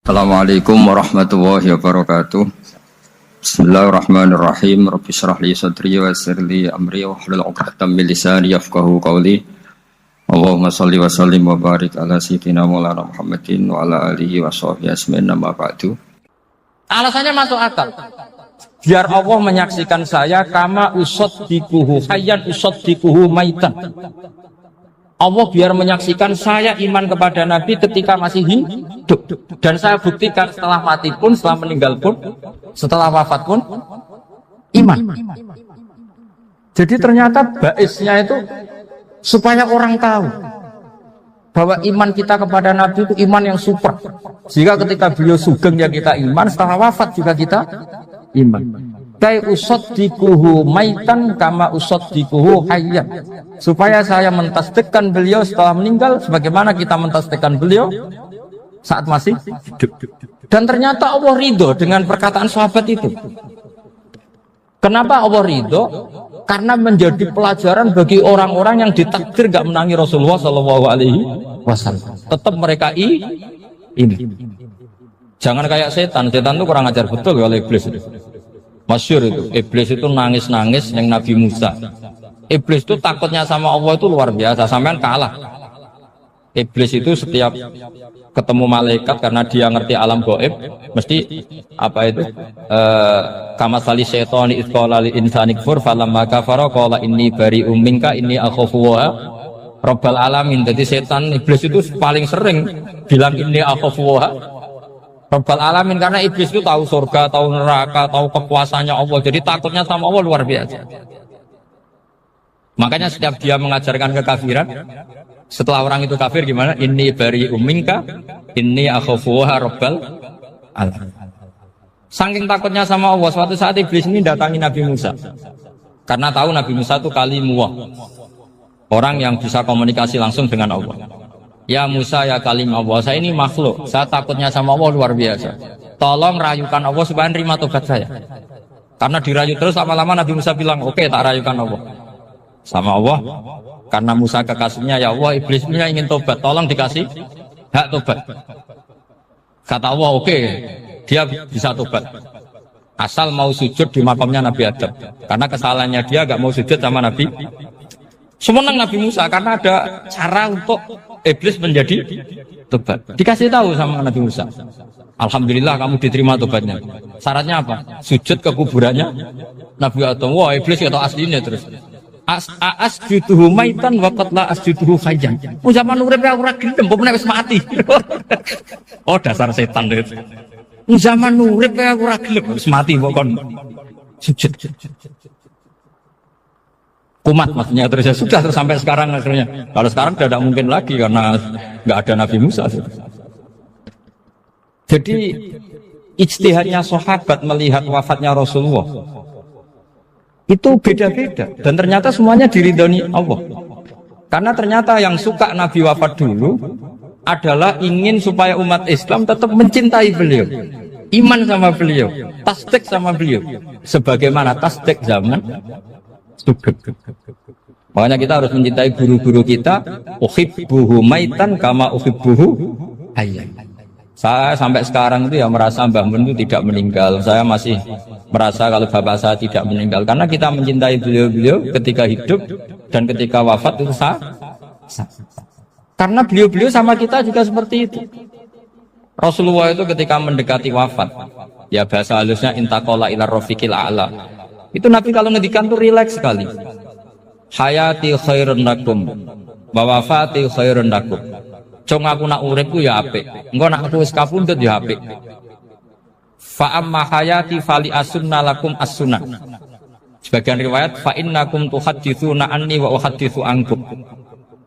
Assalamualaikum warahmatullahi wabarakatuh. Bismillahirrahmanirrahim. Rabbi shrah li sadri wa yassir li amri wahlul 'uqdatam min lisani yafqahu qawli. Allahumma shalli wa sallim wa barik ala sayyidina Maulana Muhammadin wa ala alihi wa sahbihi ajmain amma ba'du. Alasannya masuk akal. Biar Allah menyaksikan saya kama usaddikuhu hayyan usaddikuhu maitan. Allah biar menyaksikan saya iman kepada Nabi ketika masih hidup, dan saya buktikan setelah mati pun, setelah meninggal pun, setelah wafat pun iman. Jadi ternyata baisnya itu supaya orang tahu bahwa iman kita kepada Nabi itu iman yang super. Jika ketika beliau sugeng ya kita iman, setelah wafat juga kita iman. Kai usaddikuhu maitan kama usaddikuhu hayyan. Supaya saya mentasdikkan beliau setelah meninggal sebagaimana kita mentasdikkan beliau saat masih hidup. Dan ternyata Allah ridho dengan perkataan sahabat itu. Kenapa Allah ridho? Karena menjadi pelajaran bagi orang-orang yang ditakdir gak menangi Rasulullah SAW. Tetap mereka ini. Jangan kayak setan itu kurang ajar betul oleh iblis. Masyhur itu, iblis itu nangis-nangis yang Nabi Musa. Iblis itu takutnya sama Allah itu luar biasa, sampean kalah. Iblis itu setiap ketemu malaikat karena dia ngerti alam gaib, mesti apa itu? Kamasali syaitani idz qala lil insani kfur falamma kafara qala inni bari'um minka inni akhafu wa rabbal alamin. Jadi setan iblis itu paling sering bilang inni akhafu wa Rabbal alamin, karena iblis itu tahu surga, tahu neraka, tahu kekuasaannya Allah. Jadi takutnya sama Allah luar biasa. Makanya setiap dia mengajarkan kekafiran, setelah orang itu kafir gimana? Inni bari'um minka, inni akhafu rabbal alamin. Saking takutnya sama Allah, suatu saat iblis ini datangi Nabi Musa. Karena tahu Nabi Musa itu kalimullah, orang yang bisa komunikasi langsung dengan Allah. Ya Musa ya kalim Allah, saya ini makhluk, saya takutnya sama Allah luar biasa. Tolong rayukan Allah supaya nerima tobat saya. Karena dirayu terus lama-lama Nabi Musa bilang, oke, tak rayukan Allah. Sama Allah, karena Musa kekasihnya, ya Allah iblis punya ingin tobat, tolong dikasih hak tobat. Kata Allah, oke, dia bisa tobat. Asal mau sujud di makamnya Nabi Adam. Karena kesalahannya dia gak mau sujud sama Nabi. Semenang Nabi Musa karena ada cara untuk iblis menjadi tobat. Dikasih tahu sama Nabi Musa. Alhamdulillah kamu diterima tobatnya. Syaratnya apa? Sujud ke kuburannya Nabi Adam. Wah, iblis kata aslinya terus. Asjuduhu maitan wa qad la asjuduhu hayyan. Oh zaman urip ora gelem, mbok nek wis mati. Oh dasar setan itu. Zaman urip ora gelem, wis mati mbok kon sujud. Kumat maksudnya terus ya sudah terus sampai sekarang akhirnya. Kalau sekarang tidak mungkin lagi karena nggak ada Nabi Musa. Jadi ijtihadnya sahabat melihat wafatnya Rasulullah itu beda-beda dan ternyata semuanya diridhoni Allah. Karena ternyata yang suka Nabi wafat dulu adalah ingin supaya umat Islam tetap mencintai beliau, iman sama beliau, tasdik sama beliau, sebagaimana tasdik zaman sugeng. Makanya kita harus mencintai guru-guru kita. Uhibbuhu maitan kama uhibbuhu hayyan. Saya sampai sekarang itu ya merasa Mbah Mun itu tidak meninggal. Saya masih merasa kalau bapak saya tidak meninggal karena kita mencintai beliau-beliau ketika hidup dan ketika wafat itu sah. Karena beliau-beliau sama kita juga seperti itu. Rasulullah itu ketika mendekati wafat, ya bahasa halusnya intaqala ila rafiqil a'la. Itu Nabi kalau ngedikan tuh rileks sekali. Hayati khairun lakum wa wafati khairun lakum. Cung aku nak uripku ya apik, engko nak aku wis kapundhut ya apik. Fa amma hayati fali asunna lakum as-sunnah. Sebagian riwayat fa innakum tuhadditsuna anni wa uhadditsu ankum.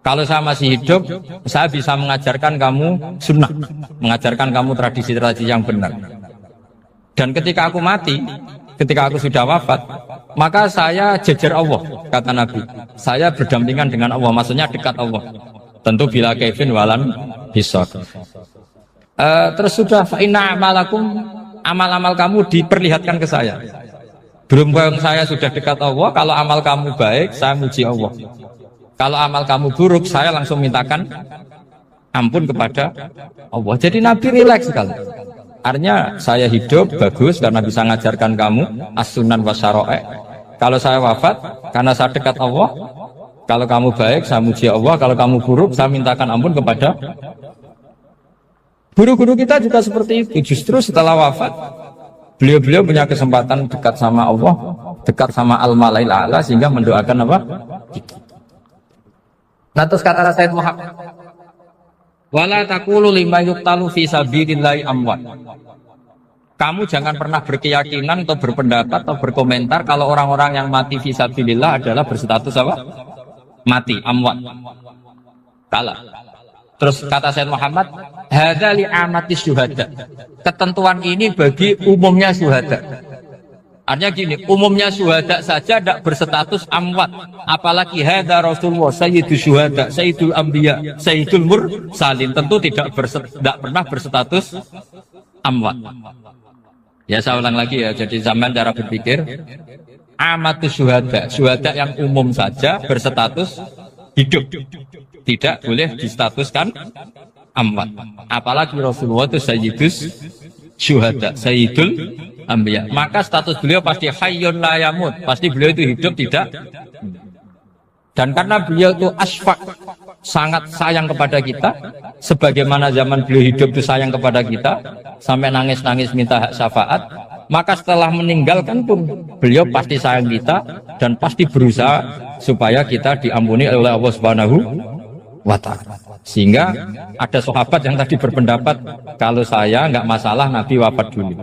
Kalau saya masih hidup, saya bisa mengajarkan kamu sunnah, mengajarkan kamu tradisi-tradisi yang benar. Dan ketika aku mati, ketika aku sudah wafat, maka saya jejer Allah, kata Nabi. Saya berdampingan dengan Allah, maksudnya dekat Allah. Tentu bila Kevin walan hisab. Terus sudah fa'inna amalakum, amal-amal kamu diperlihatkan ke saya. Berhubung saya sudah dekat Allah, kalau amal kamu baik, saya muji Allah. Kalau amal kamu buruk, saya langsung mintakan ampun kepada Allah. Jadi Nabi rileks sekali. Artinya saya hidup bagus karena bisa ngajarkan kamu as-sunan wa syara'i'. Kalau saya wafat karena saya dekat Allah. Kalau kamu baik saya muji Allah, kalau kamu buruk saya mintakan ampun kepada. Guru-guru kita juga seperti itu. Justru setelah wafat beliau-beliau punya kesempatan dekat sama Allah, dekat sama al-malail a'la, sehingga mendoakan apa? Nah, terus kata Sayyid Muhammad, wala taqulu lima yuqtalu fi sabilillahi amwat. Kamu jangan pernah berkeyakinan atau berpendapat atau berkomentar kalau orang-orang yang mati fi sabilillah adalah berstatus apa? Mati, amwat. Kalah. Terus kata Sayyid Muhammad, hadza li amatis syuhada. Ketentuan ini bagi umumnya syuhada. Artinya gini, umumnya syuhada saja tidak berstatus amwat, apalagi hadza Rasulullah sayyidul syuhada, sayyidul anbiya, sayyidul mursalin, tentu tidak pernah berstatus amwat. Ya saya ulang lagi ya, jadi zaman cara berpikir amatus syuhada, syuhada yang umum saja berstatus hidup, tidak boleh distatuskan amwat, apalagi Rasulullah itu sayyidul syuhada, sayyidul anbiya, maka status beliau pasti hayyun la yamut, pasti beliau itu hidup tidak. Dan karena beliau itu asfaq, sangat sayang kepada kita, sebagaimana zaman beliau hidup itu sayang kepada kita sampai nangis-nangis minta hak syafaat, maka setelah meninggalkan pun beliau pasti sayang kita dan pasti berusaha supaya kita diampuni oleh Allah Subhanahu wa ta'ala. Sehingga ada sahabat yang tadi berpendapat kalau saya nggak masalah Nabi wafat dulu,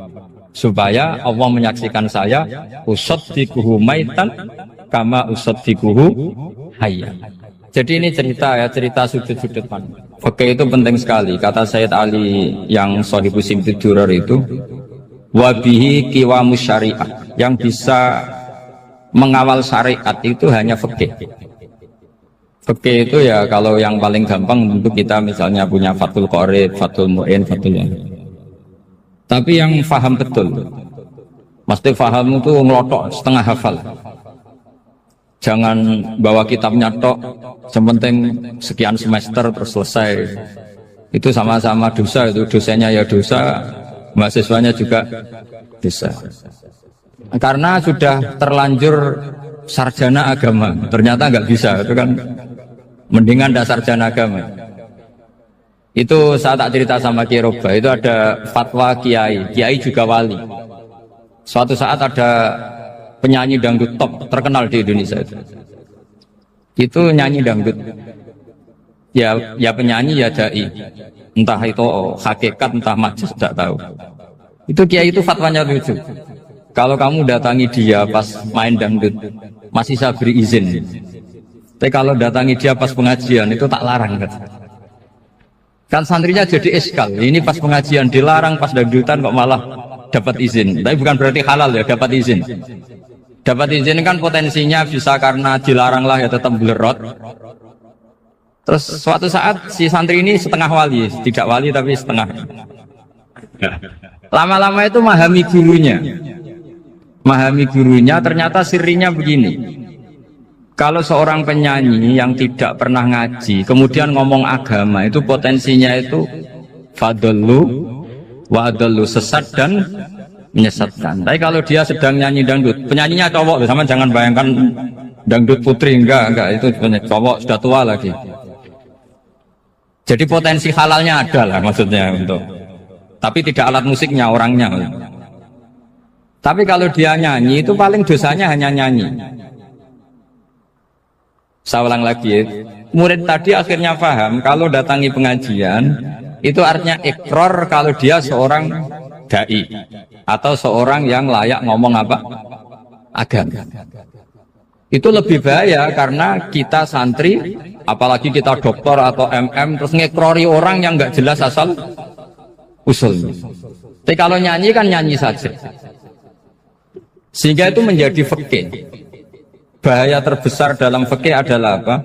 supaya Allah menyaksikan saya usaddiquhu maitan kama usaddiquhu hayya. Jadi ini cerita ya, cerita sudut-sudut pandang. Oke, itu penting sekali. Kata Sayyid Ali yang Shahibu Simtud Durar itu, wabihi qiwamus syariah, yang bisa mengawal syariat itu hanya fikih. Fikih itu ya kalau yang paling gampang untuk kita misalnya punya Fathul Qorib, Fathul Mu'in, Fathul Mu'in. Tapi yang faham betul, mesti faham itu ngelotok setengah hafal. Jangan bawa kitabnya tok, sementing sekian semester terus selesai. Itu sama-sama dosa, itu dosennya ya dosa, mahasiswanya juga dosa. Karena sudah terlanjur sarjana agama, ternyata nggak bisa, itu kan mendingan dasar sarjana agama. Itu saya tak cerita sama Kiai Roba, itu ada fatwa kiai juga wali. Suatu saat ada penyanyi dangdut top terkenal di Indonesia itu nyanyi dangdut, ya penyanyi ya dai, entah itu hakikat entah majus tidak tahu. Itu kiai itu fatwanya lucu, kalau kamu datangi dia pas main dangdut masih saya beri izin, tapi kalau datangi dia pas pengajian itu tak larang kan santrinya jadi eskal, ini pas pengajian dilarang, pas dangdutan kok malah dapat izin. Tapi bukan berarti halal ya, dapat izin. Dapat izin kan potensinya bisa karena dilarang lah ya tetap belerot. Terus suatu saat si santri ini setengah wali, tidak wali tapi setengah. Lama-lama itu memahami gurunya, ternyata sirinya begini. Kalau seorang penyanyi yang tidak pernah ngaji kemudian ngomong agama, itu potensinya itu fadallu wa adallu, sesat dan menyesatkan. Tapi kalau dia sedang nyanyi dangdut, penyanyinya cowok, sama jangan bayangkan dangdut putri, enggak, itu cowok sudah tua lagi. Jadi potensi halalnya ada lah maksudnya untuk, tapi tidak alat musiknya, orangnya. Tapi kalau dia nyanyi itu paling dosanya hanya nyanyi. Saya ulang lagi ya. Murid tadi akhirnya paham kalau datangi pengajian itu artinya ikrar kalau dia seorang dai atau seorang yang layak ngomong apa? Agama. Itu lebih bahaya karena kita santri, apalagi kita doktor atau MM, terus ngekrori orang yang nggak jelas asal usulnya. Tapi kalau nyanyi kan nyanyi saja. Sehingga itu menjadi fikih. Bahaya terbesar dalam fikih adalah apa?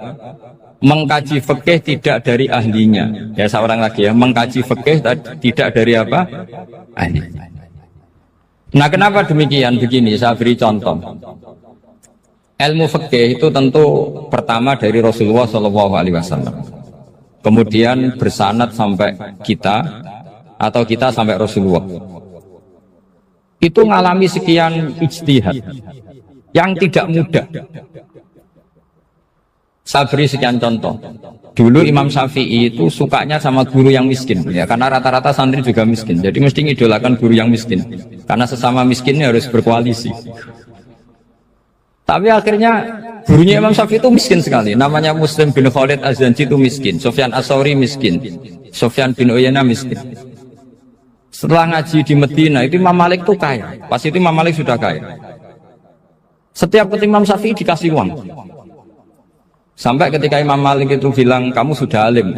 Mengkaji fikih tidak dari ahlinya. Ya seorang lagi ya, mengkaji fikih tidak dari apa? Ahlinya. Nah kenapa demikian? Begini, saya beri contoh. Ilmu fikih itu tentu pertama dari Rasulullah SAW, kemudian bersanad sampai kita, atau kita sampai Rasulullah. Itu mengalami sekian ijtihad yang tidak mudah. Saya beri sekian contoh. Dulu Imam Syafi'i itu sukanya sama guru yang miskin, ya, karena rata-rata santri juga miskin. Jadi mesti ngidolakan guru yang miskin, karena sesama miskinnya harus berkoalisi. Tapi akhirnya gurunya Imam Syafi'i itu miskin sekali. Namanya Muslim bin Khalid Az-Zanji itu miskin, Sufyan As-Sauri miskin, Sufyan bin Uyainah miskin. Setelah ngaji di Medina itu Imam Malik itu kaya. Pas itu Imam Malik sudah kaya. Setiap ketemu Imam Syafi'i dikasih uang. Sampai ketika Imam Malik itu bilang, kamu sudah alim,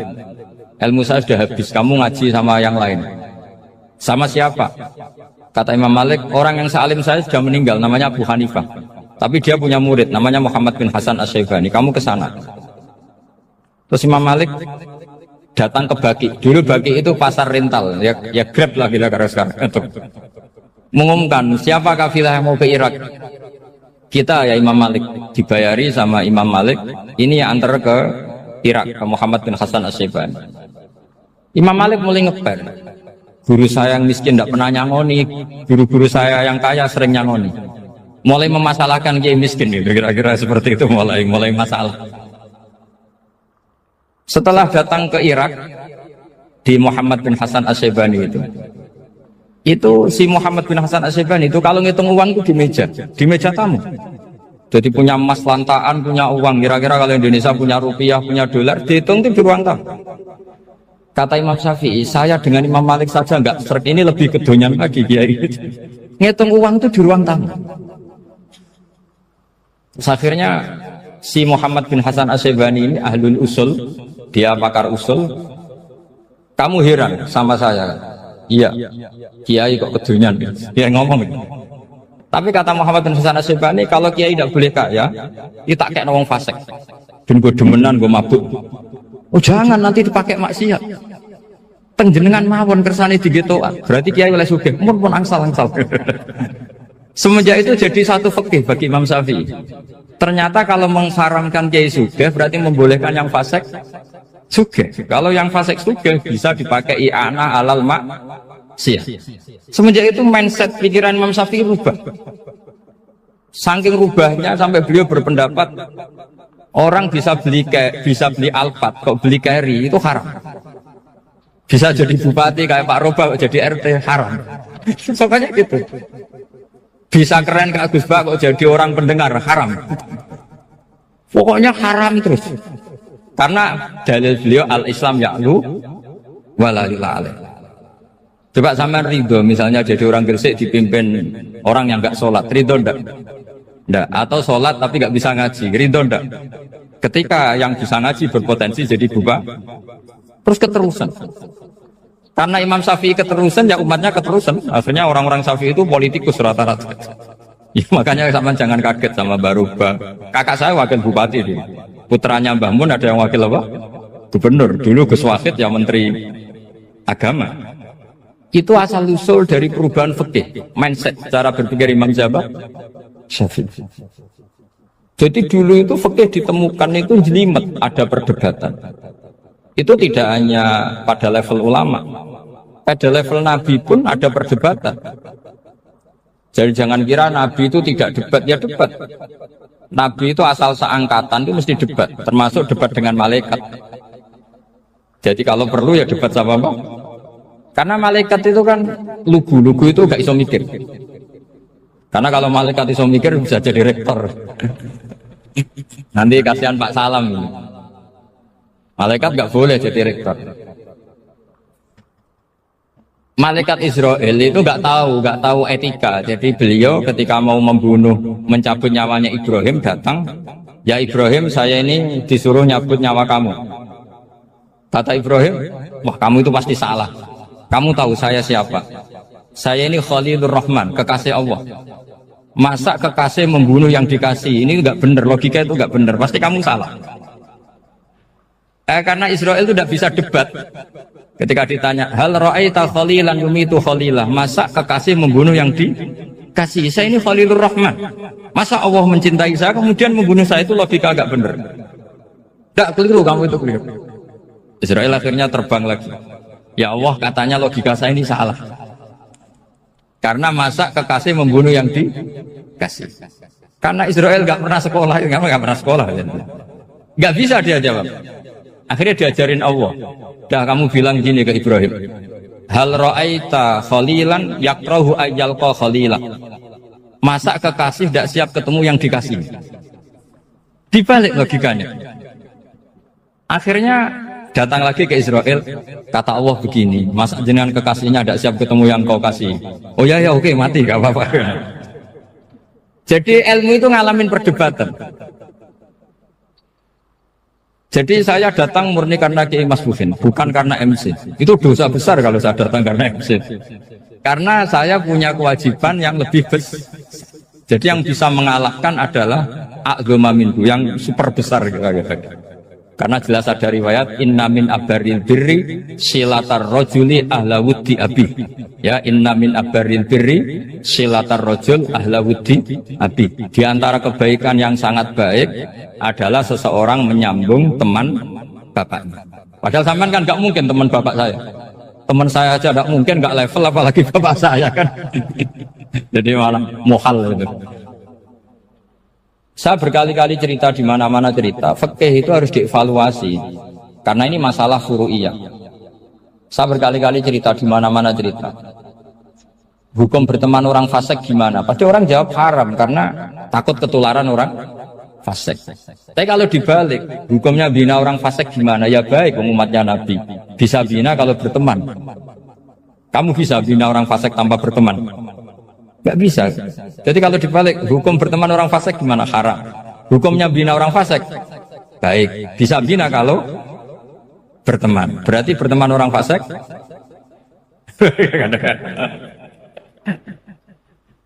ilmu saya sudah habis, kamu ngaji sama yang lain. Sama siapa? Kata Imam Malik, orang yang sealim saya sudah meninggal, namanya Abu Hanifah. Tapi dia punya murid, namanya Muhammad bin Hasan Asy-Syaibani, kamu ke sana. Terus Imam Malik datang ke Baki. Dulu Baki itu pasar rental, ya Grab lah kira-kira sekarang. Mengumumkan, siapa kafilah yang mau ke Irak? Kita ya Imam Malik, dibayari sama Imam Malik, ini yang antar ke Irak, ke Muhammad bin Hasan Asy-Syaibani. Imam Malik mulai ngeper, guru saya yang miskin tidak pernah nyangoni, guru-guru saya yang kaya sering nyangoni. Mulai memasalahkan kiai miskin, gitu, kira-kira seperti itu, mulai masalah. Setelah datang ke Irak, di Muhammad bin Hasan Asy-Syaibani itu si Muhammad bin Hasan Asy-Syaibani itu kalau ngitung uang itu di meja tamu. Jadi punya emas lantaan, punya uang. Kira-kira kalau Indonesia punya rupiah, punya dolar, dihitung itu di ruang tamu. Kata Imam Syafi'i, saya dengan Imam Malik saja enggak seret, ini lebih kedonyan lagi kiai. Ngitung uang itu di ruang tamu. Terus akhirnya si Muhammad bin Hasan Asy-Syaibani ini ahlul usul, dia pakar usul. Kamu heran sama saya? Iya, kiai kok kedunyan, dia ngomong gitu. Tapi kata Muhammad bin Hasan Asy-Syaibani, kalau kiai tidak boleh kaya, dia tak kayak wong fasik, dan gue demenan, gue mabuk. Oh jangan, nanti dipakai maksiat. Tengjenengan mawon kersane digetokan, berarti kiai oleh sugih, pun angsal. Semenjak itu jadi satu fikih bagi Imam Syafi'i. Ternyata kalau mengharamkan kiai sugih, berarti membolehkan yang fasik sugih. Kalau yang fasik sugih bisa dipakai i'anah alal maksiyah. Semenjak itu mindset pikiran Imam Syafi'i rubah. Saking rubahnya sampai beliau berpendapat orang bisa beli Alphard, kok beli carry itu haram. Bisa jadi bupati kayak Pak Roba, jadi RT haram. Pokoknya gitu. Bisa keren kayak Gus Bak, kok jadi orang pendengar haram. Pokoknya haram terus. Karena dalil beliau al-Islam ya'lu walalillah alaih. Coba sampean ridho misalnya jadi orang Gresik dipimpin orang yang nggak sholat, ridho ndak? Ndak. Atau sholat tapi nggak bisa ngaji, ridho ndak? Ketika yang bisa ngaji berpotensi jadi buba, terus keterusan. Karena Imam Syafi'i keterusan, ya umatnya keterusan. Akhirnya orang-orang Syafi'i itu politikus rata-rata. Ya, makanya sampean jangan kaget sama Baruba. Kakak saya wakil bupati di. Putranya Mbah Mun ada yang wakil apa? Gubernur. Dulu Gus Wahid yang menteri agama. Itu asal usul dari perubahan fikih, mindset cara berpikir Imam Syafi'i. Jadi dulu itu fikih ditemukan itu jelimet, ada perdebatan. Itu tidak hanya pada level ulama, pada level Nabi pun ada perdebatan. Jadi jangan kira Nabi itu tidak debat, ya debat. Nabi itu asal seangkatan itu mesti debat, termasuk debat dengan malaikat. Jadi kalau perlu ya debat sama apa? Karena malaikat itu kan lugu itu gak iso mikir. Karena kalau malaikat iso mikir bisa jadi rektor. Nanti kasihan Pak Salam ini. Malaikat gak boleh jadi rektor. Malaikat Israel itu nggak tahu etika. Jadi beliau ketika mau mencabut nyawanya Ibrahim datang, ya Ibrahim saya ini disuruh nyabut nyawa kamu. Kata Ibrahim, wah kamu itu pasti salah. Kamu tahu saya siapa? Saya ini Khalilur Rahman, kekasih Allah. Masa kekasih membunuh yang dikasih? Ini nggak benar, logika itu nggak benar. Pasti kamu salah. Karena Israel itu tidak bisa debat. Ketika ditanya, hal ra'aita khalilan yumitu khalilah, masa kekasih membunuh yang dikasih? Saya ini Khalilur Rahman. Masa Allah mencintai saya kemudian membunuh saya? Itu logika agak benar. Enggak keliru, kamu itu keliru. Israel akhirnya terbang lagi. Ya Allah, katanya logika saya ini salah. Karena masa kekasih membunuh yang dikasih. Karena Israel nggak pernah sekolah, nggak pernah sekolah. Nggak bisa dia jawab. Akhirnya diajarin Allah. Dah kamu bilang gini ke Ibrahim. Hal ra'aita khalilan yakrahu ayyalqa khalila. Masa kekasih tidak siap ketemu yang dikasih. Dibalik logikanya. Akhirnya datang lagi ke Israel, kata Allah begini, masa jenengan kekasihnya tidak siap ketemu yang kau kasih. Oh ya ya oke, mati gak apa-apa. Jadi ilmu itu ngalamin perdebatan. Jadi saya datang murni karena Kiai Mas Bufin, bukan karena MC. Itu dosa besar kalau saya datang karena MC. Karena saya punya kewajiban yang lebih besar. Jadi yang bisa mengalahkan adalah a'dzama minhu, yang super besar kira-kira. Karena jelas ada riwayat inna min abaril birri silatar rojuli ahla wuddi abi. Ya, inna min abaril birri silatar rojul ahla wuddi abi. Di antara kebaikan yang sangat baik adalah seseorang menyambung teman bapaknya. Padahal sampean kan nggak mungkin teman bapak saya. Teman saya aja nggak mungkin, nggak level apalagi bapak saya kan. Jadi malah mohal itu. Saya berkali-kali cerita di mana-mana cerita, fikih itu harus dievaluasi karena ini masalah furu'iyah. Saya berkali-kali cerita di mana-mana cerita. Hukum berteman orang fasik gimana? Pasti orang jawab haram karena takut ketularan orang fasik. Tapi kalau dibalik, hukumnya bina orang fasik gimana? Ya baik, umatnya Nabi. Bisa bina kalau berteman. Kamu bisa bina orang fasik tanpa berteman? Gak bisa. Jadi kalau dibalik, hukum berteman orang fasik gimana? Haram. Hukumnya bina orang fasik baik. Bisa bina kalau berteman. Berarti berteman orang fasik.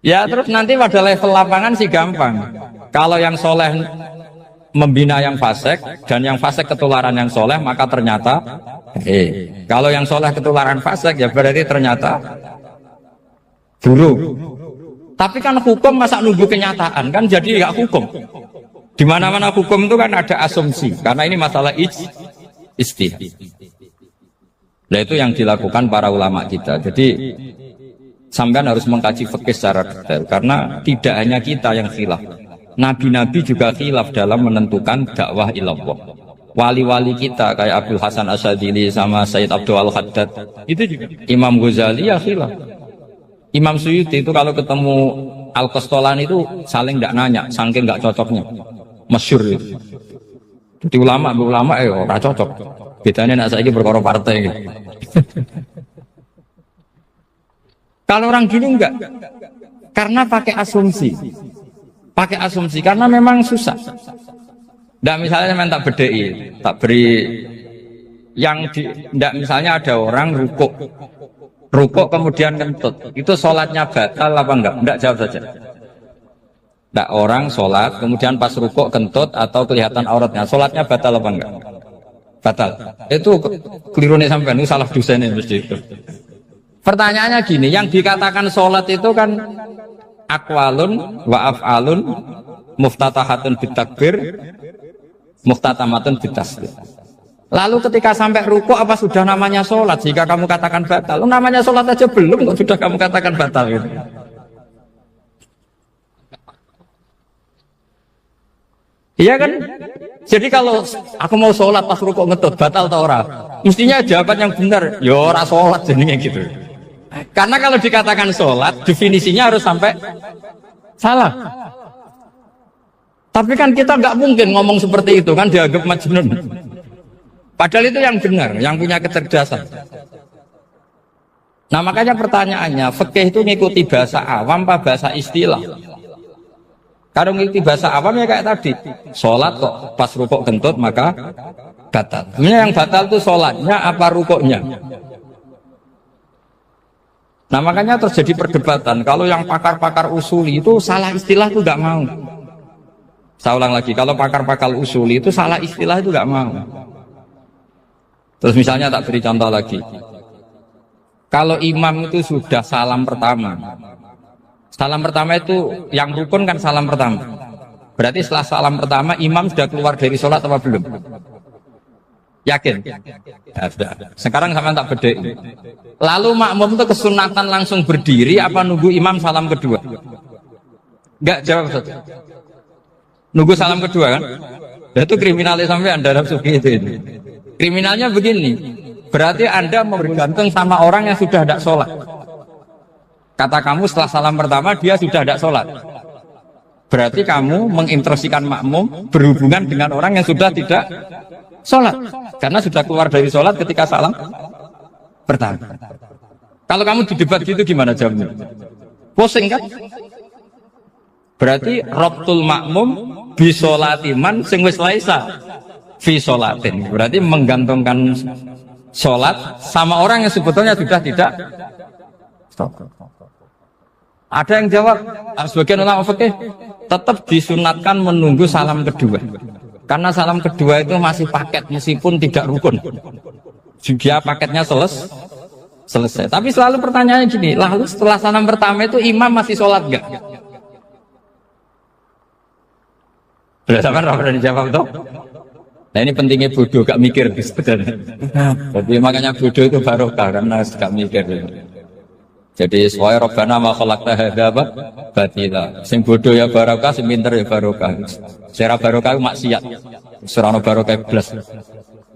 Ya terus nanti pada level lapangan sih gampang. Kalau yang soleh membina yang fasik dan yang fasik ketularan yang soleh, maka ternyata kalau yang soleh ketularan fasik ya berarti ternyata buruk. Tapi kan hukum masa nunggu kenyataan kan, jadi nggak hukum. Di mana-mana hukum itu kan ada asumsi, karena ini masalah ijtihad. Nah itu yang dilakukan para ulama kita. Jadi sampean harus mengkaji fikih secara detail, karena tidak hanya kita yang khilaf. Nabi-nabi juga khilaf dalam menentukan dakwah ilallah. Wali-wali kita kayak Abdul Hasan Asyadili sama Sayyid Abdul Al-Haddad itu juga. Imam Ghazali ya khilaf. Imam Suyuti itu kalau ketemu Al-Qastolani itu saling tidak nanya, saking nggak cocoknya, masyhur itu. Jadi ulama nggak cocok. Bedanya nak saiki berkoro partai. Gitu. Kalau orang dulu enggak, karena pakai asumsi, karena memang susah. Nggak misalnya memang tak bedai, tak beri yang nggak misalnya ada orang rukuk kemudian kentut, itu sholatnya batal apa enggak? Enggak, jawab saja. Enggak, orang sholat kemudian pas rukuk kentut atau kelihatan auratnya, sholatnya batal apa enggak? Batal. Itu keliru nih sampai ini salah dosen ini mesti itu. Pertanyaannya gini, yang dikatakan sholat itu kan aqwalun wa af'alun muftatahatun bitakbir muftatamatun bitasbih. Lalu ketika sampai rukuk apa sudah namanya sholat jika kamu katakan batal? Namanya sholat aja belum kok sudah kamu katakan batal gitu. Iya kan? Jadi kalau aku mau sholat pas rukuk ngetut batal atau ora? Mestinya jawaban yang benar, ya ora sholat jadinya gitu. Karena kalau dikatakan sholat definisinya harus sampai salah. Tapi kan kita nggak mungkin ngomong seperti itu kan, dianggap majnun. Padahal itu yang benar, yang punya kecerdasan. Nah makanya pertanyaannya, fikih itu ngikuti bahasa awam apa bahasa istilah? Kalau ngikuti bahasa awam ya kayak tadi, sholat kok pas rukuk kentut maka batal. Sebenarnya yang batal itu sholatnya apa rukuknya? Nah makanya terjadi perdebatan. Kalau yang pakar-pakar usuli itu salah istilah itu nggak mau. Saya ulang lagi, kalau pakar-pakar usuli itu salah istilah itu nggak mau. Terus misalnya tak beri contoh lagi. Kalau imam itu sudah salam pertama. Salam pertama itu yang rukun kan salam pertama. Berarti setelah salam pertama imam sudah keluar dari sholat apa belum? Yakin? Ya, sudah. Sekarang sama tak bedek. Lalu makmum itu kesunatan langsung berdiri apa nunggu imam salam kedua? Enggak, jawab satu. Nunggu salam kedua kan? Ya, itu kriminalnya sampai Anda Sufi itu. Kriminalnya begini. Berarti Anda bergantung sama orang yang sudah tidak sholat. Kata kamu setelah salam pertama dia sudah tidak sholat. Berarti kamu menginstruksikan makmum berhubungan dengan orang yang sudah tidak sholat. Karena sudah keluar dari sholat ketika salam pertama. Kalau kamu di debat gitu gimana jawabnya? Pusing kan? Berarti robtul makmum bisolatiman sing wis laisa fi sholatin. Berarti menggantungkan sholat sama orang yang sebetulnya sudah tidak stop. Ada yang jawab, sebagian ulama fikih tetap disunatkan menunggu salam kedua. Karena salam kedua itu masih paket meskipun tidak rukun. Juga paketnya selesai. Tapi selalu pertanyaannya gini, lalu setelah salam pertama itu imam masih sholat enggak? Sudah sama orang dijawab toh? Nah ini pentingnya bodoh, gak mikir sebenarnya. Jadi makanya bodoh itu barokah karena gak mikir. Jadi soalnya Rabbana ma khalaqta hadza batila. Sing bodoh ya barokah, sing pinter ya barokah. Secara barokah maksiat. Surano barokah blas.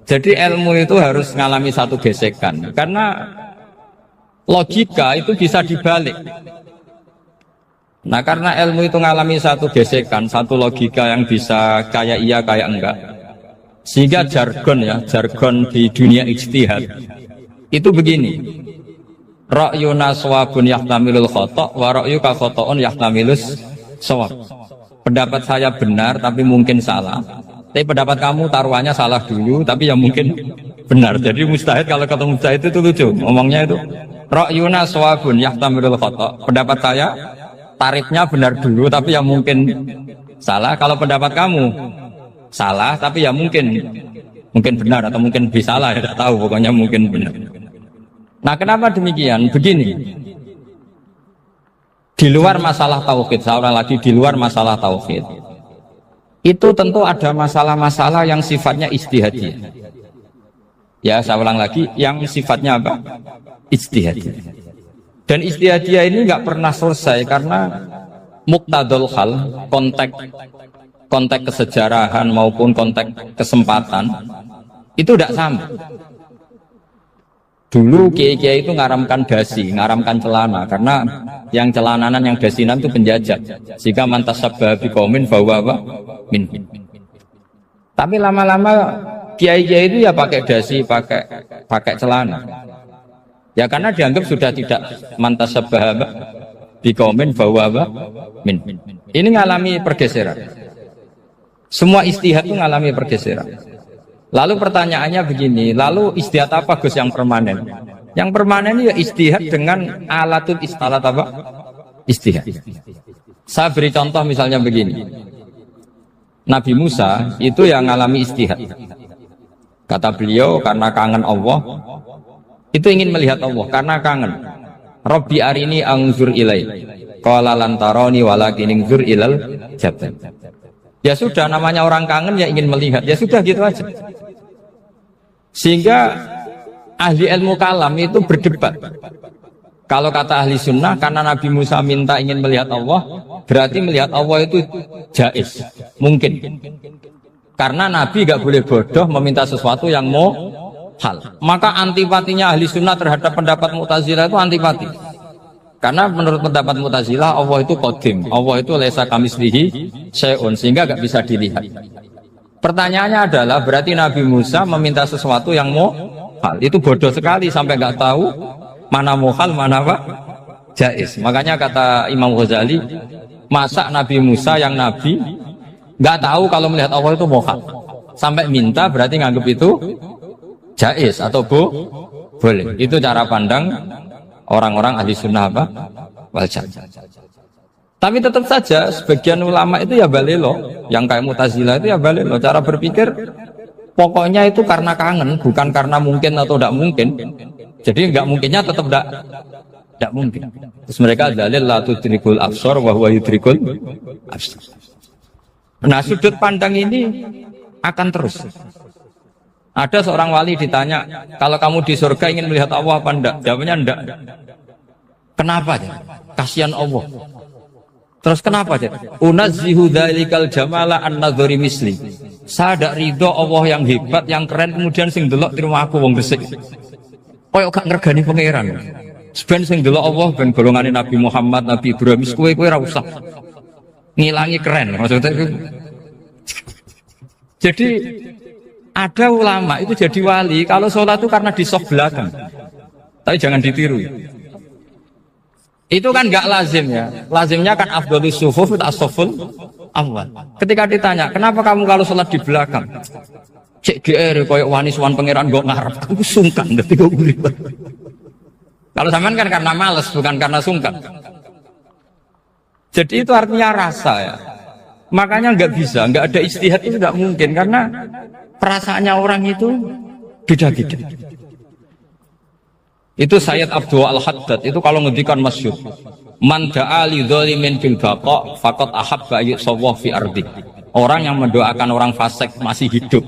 Jadi ilmu itu harus mengalami satu gesekan karena logika itu bisa dibalik. Nah karena ilmu itu mengalami satu gesekan, satu logika yang bisa kayak iya kayak enggak. Sehingga jargon di dunia ijtihad itu begini. Ra'yuna shawabun yahtamilul khata' wa ra'yuka khata'un yahtamilus shawab. Pendapat saya benar tapi mungkin salah. Tapi pendapat kamu taruhannya salah dulu tapi ya mungkin benar. Jadi mustahid kalau kata mustahid itu lucu. Ngomongnya itu ra'yuna shawabun yahtamilul khata'. Pendapat saya tarifnya benar dulu tapi ya mungkin salah. Kalau pendapat kamu salah tapi ya mungkin benar atau mungkin bisa salah, ya tidak tahu, pokoknya mungkin benar. Nah kenapa demikian? Begini, di luar masalah tauhid, seorang lagi di luar masalah tauhid itu tentu ada masalah-masalah yang sifatnya ijtihadiyah. Ya saya ulang lagi, yang sifatnya apa? Ijtihadiyah. Dan ijtihadiyah ini nggak pernah selesai karena muqtadul hal, konteks kesejarahan maupun konteks kesempatan itu tidak sama. Dulu kiai-kiai itu ngaramkan dasi, ngaramkan celana karena yang celananan yang dasinan itu penjajah. Sehingga mantasabba biqaumin bahwa apa? Min. Tapi lama-lama kiai-kiai itu ya pakai dasi, pakai celana. Ya karena dianggap sudah tidak mantasabba biqaumin bahwa apa? Min. Ini ngalami pergeseran. Semua istihad itu ngalami pergeseran. Lalu pertanyaannya begini, lalu istihad apa Gus yang permanen? Yang permanen ya istihad dengan alat apa? Istihad. Saya beri contoh misalnya begini. Nabi Musa itu yang ngalami istihad. Kata beliau karena kangen Allah, itu ingin melihat Allah karena kangen. Rabbi arini anzur ilai. Qala lan tarani walakin anzur ilal jabal. Ya sudah, namanya orang kangen ya ingin melihat, ya sudah gitu aja. Sehingga ahli ilmu kalam itu berdebat. Kalau kata ahli sunnah, karena Nabi Musa minta ingin melihat Allah, berarti melihat Allah itu jaiz, mungkin. Karena Nabi gak boleh bodoh meminta sesuatu yang mau hal. Maka antipatinya ahli sunnah terhadap pendapat Mu'tazilah itu antipati. Karena menurut pendapat Mu'tazilah Allah itu qadim, Allah itu laisa kamitslihi syai'un, sehingga gak bisa dilihat. Pertanyaannya adalah berarti Nabi Musa meminta sesuatu yang muhal, itu bodoh sekali sampai gak tahu mana muhal mana apa jaiz. Makanya kata Imam Ghazali, masa Nabi Musa yang Nabi gak tahu kalau melihat Allah itu muhal, sampai minta berarti nganggap itu jaiz atau boleh. Itu cara pandang orang-orang ahli sunnah apa? Wal jamaah. Tapi tetap saja sebagian ulama itu ya balelo, yang kayak Mu'tazilah itu ya balelo. Cara berpikir pokoknya itu karena kangen, bukan karena mungkin atau tidak mungkin. Jadi nggak mungkinnya tetap tidak mungkin. Terus mereka dalil la tudrikul absar wa huwa yudrikul absar. Nah sudut pandang ini akan terus. Ada seorang wali ditanya, kalau kamu di surga ingin melihat Allah apa enggak? Jawabnya enggak. Kenapa? Kasihan Allah. Terus kenapa? Unazzihu dzalikal jamala an-nadhari misli. Saya tidak ridho Allah yang hebat, yang keren, kemudian sing delok terima aku wong resik. Koyok gak ngergani pangeran. Sebenarnya sing delok Allah ben golongane Nabi Muhammad, Nabi Ibrahim, kowe ora usah ngilangi keren maksudnya itu. Jadi ada ulama itu jadi wali kalau sholat itu karena di soft belakang. Tapi jangan ditiru. Itu kan nggak lazim ya. Lazimnya kan afdhalus sufuf as-saful awal. Ketika ditanya, kenapa kamu kalau sholat di belakang? Cek GR koyok wani suwan pangeran gak ngarep. Aku sungkan dadi kok urip. Kalau sampean kan karena males, bukan karena sungkan. Jadi itu artinya rasa ya. Makanya nggak bisa, nggak ada ijtihad itu nggak mungkin karena perasaannya orang itu beda-beda. Itu Sayyid Abdul Al-Haddad itu kalau ngendikan masyhur, man da'a li dzalimin fil baqa faqad ahabba yusawwa fi ardi. Orang yang mendoakan orang fasik masih hidup,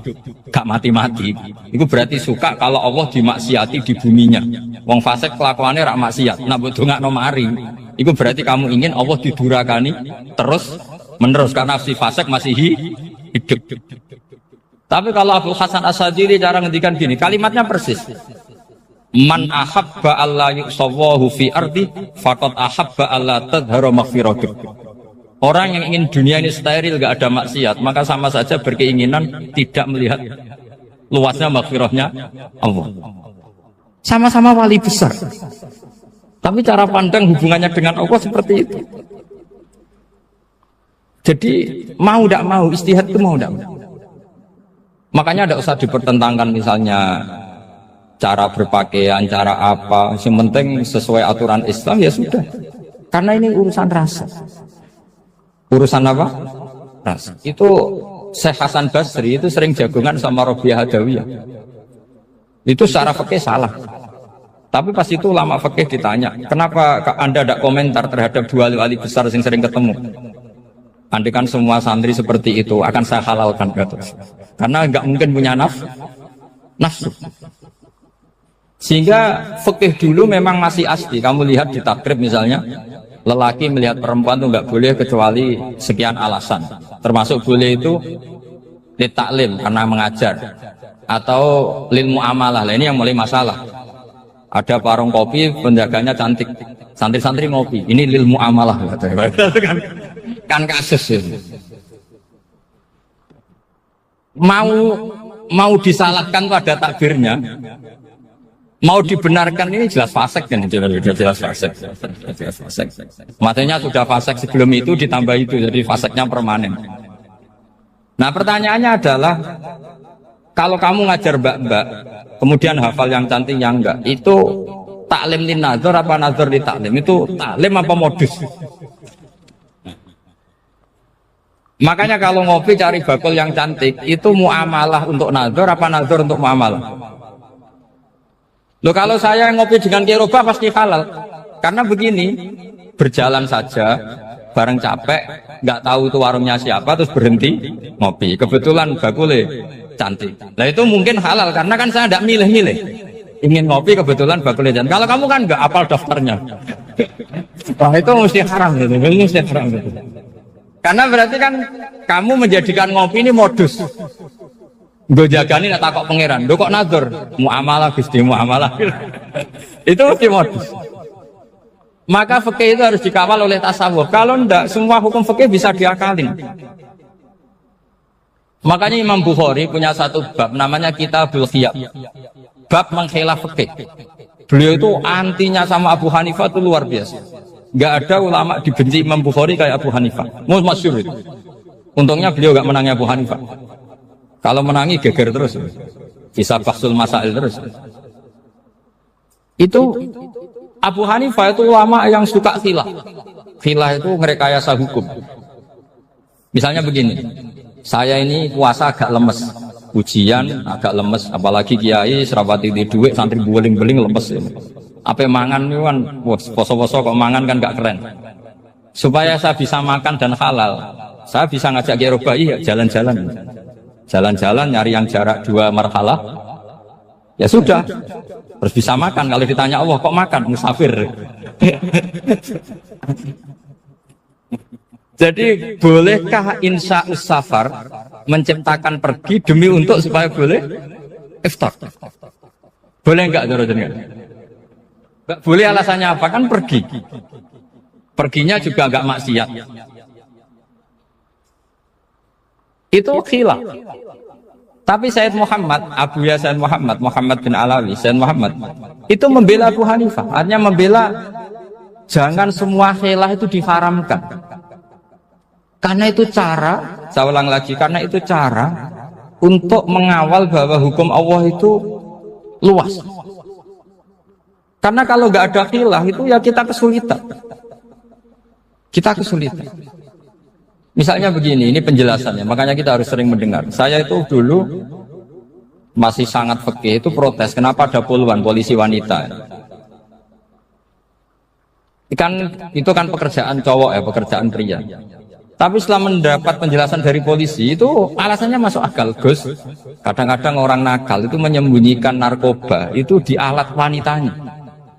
gak mati-mati, itu berarti suka kalau Allah dimaksiati di buminya. Wong fasik kelakuannya rak maksiat, nak mbok dongakno mari, itu berarti kamu ingin Allah didurakani terus menerus karena si fasik masih hidup. Tapi kalau Abu Hasan As-Sadili cara ngendikan gini, kalimatnya persis. Man ahabba alla yusawwahu fi ardi faqad ahabba alla tadhharu maghfiratuh. Orang yang ingin dunia ini steril gak ada maksiat, maka sama saja berkeinginan tidak melihat luasnya maghfirahnya Allah. Sama-sama wali besar. Tapi cara pandang hubungannya dengan Allah seperti itu. Jadi mau tidak mau, istihad itu mau tidak mau. Makanya tidak usah dipertentangkan misalnya cara berpakaian, cara apa. Yang penting sesuai aturan Islam ya sudah. Karena ini urusan rasa. Urusan apa? Rasa. Itu Syekh Hasan Basri itu sering jagungan sama Robiah Hadawiyah. Itu secara fikih salah. Tapi pas itu ulama fikih ditanya, kenapa Anda tidak komentar terhadap dua wali besar yang sering ketemu? Andai kan semua santri seperti itu akan saya halalkan, karena nggak mungkin punya nafsu. Sehingga fikih dulu memang masih asli. Kamu lihat di takrib misalnya, lelaki melihat perempuan itu nggak boleh kecuali sekian alasan. Termasuk boleh itu litaklim karena mengajar, atau lil muamalah. Ini yang mulai masalah. Ada warung kopi, penjaganya cantik, santri-santri ngopi. Ini lil muamalah, kan kasus itu. Mau disalahkan tuh ada takbirnya, mau dibenarkan ini jelas fasik kan, jelas fasik. Maksudnya sudah fasik sebelum itu ditambah itu, jadi fasiknya permanen. Nah pertanyaannya adalah, kalau kamu ngajar mbak-mbak, kemudian hafal yang cantik yang enggak, itu taklim lin nazar apa nazar li taklim? Itu taklim apa modus? Makanya kalau ngopi cari bakul yang cantik, itu muamalah untuk nazar apa nazar untuk muamalah? Loh kalau saya ngopi dengan kiroba pasti halal. Karena begini, berjalan saja, bareng capek, nggak tahu itu warungnya siapa, terus berhenti ngopi. Kebetulan bakulnya cantik. Nah itu mungkin halal, karena kan saya tidak milih-milih. Ingin ngopi kebetulan bakulnya cantik. Kalau kamu kan nggak hafal daftarnya. Wah itu mesti haram gitu, mesti haram gitu. Karena berarti kan kamu menjadikan ngopi ini modus. Gue jagani nak takok pangeran, lo kok nazar? Muamalah gusti, muamalah. Itu mesti modus. Maka fikih itu harus dikawal oleh tasawuf. Kalau ndak, semua hukum fikih bisa diakalin. Makanya Imam Bukhari punya satu bab namanya Kitabul Khiyab. Bab mengkhilaf fikih. Beliau itu antinya sama Abu Hanifah itu luar biasa. Nggak ada ulama dibenci Imam Bukhari kayak Abu Hanifah. Masyhur itu. Untungnya beliau nggak menangi Abu Hanifah. Kalau menangi geger terus, bisa bahsul masail terus. Itu Abu Hanifah itu ulama yang suka khilah. Khilah itu ngerekayasa hukum. Misalnya begini, saya ini puasa agak lemes, ujian agak lemes, apalagi kiai serapati di duit, santri beling-beling lemes. Apa mangan itu kan, poso-poso kok mangan kan gak keren. Supaya saya bisa makan dan halal, saya bisa ngajak kiai robai ya jalan-jalan. Jalan-jalan nyari yang jarak 2 marhalah, ya sudah, terus bisa makan. Kalau ditanya Allah, kok makan? Musafir. Jadi bolehkah insya'us safar menciptakan pergi demi untuk supaya boleh iftar? Boleh enggak jenengan? Enggak boleh, alasannya apa? Kan pergi. Perginya juga enggak maksiat. Itu khilaf. Tapi Sayyid Muhammad, Abuya Sayyid Muhammad, Muhammad bin Alawi, Sayyid Muhammad itu membela Abu Hanifah. Artinya membela jangan semua khilaf itu diharamkan. Karena itu cara, saya ulang lagi, karena itu cara untuk mengawal bahwa hukum Allah itu luas. Karena kalau nggak ada khilaf itu ya kita kesulitan. Kita kesulitan. Misalnya begini, ini penjelasannya, makanya kita harus sering mendengar. Saya itu dulu masih sangat fikih itu protes, kenapa ada puluhan polisi wanita? Itu kan pekerjaan cowok ya, pekerjaan pria. Tapi setelah mendapat penjelasan dari polisi itu alasannya masuk akal, Gus. Kadang-kadang orang nakal itu menyembunyikan narkoba itu di alat wanitanya.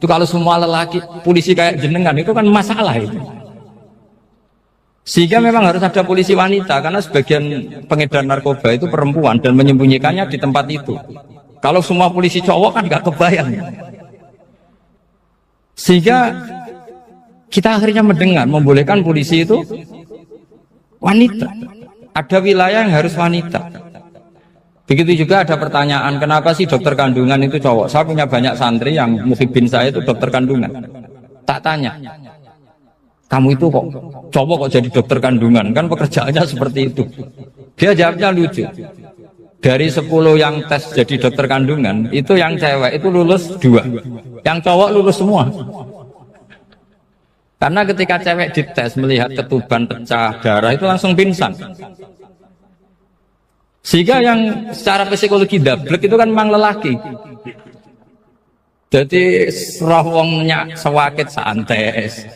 Itu kalau semua lelaki polisi kayak jenengan itu kan masalah itu. Sehingga memang harus ada polisi wanita karena sebagian pengedar narkoba itu perempuan dan menyembunyikannya di tempat itu. Kalau semua polisi cowok kan nggak kebayang. Sehingga kita akhirnya mendengar membolehkan polisi itu wanita. Ada wilayah yang harus wanita. Begitu juga ada pertanyaan, kenapa sih dokter kandungan itu cowok? Saya punya banyak santri yang muhibin saya itu dokter kandungan. Tak tanya, kamu itu kok cowok kok jadi dokter kandungan? Kan pekerjaannya seperti itu. Dia jawabnya lucu. Dari 10 yang tes jadi dokter kandungan, itu yang cewek itu lulus 2. Yang cowok lulus semua. Karena ketika cewek dites melihat ketuban pecah darah itu langsung pingsan. Sehingga yang secara psikologi dablek itu kan memang lelaki. Jadi serawongnya sewakit santes.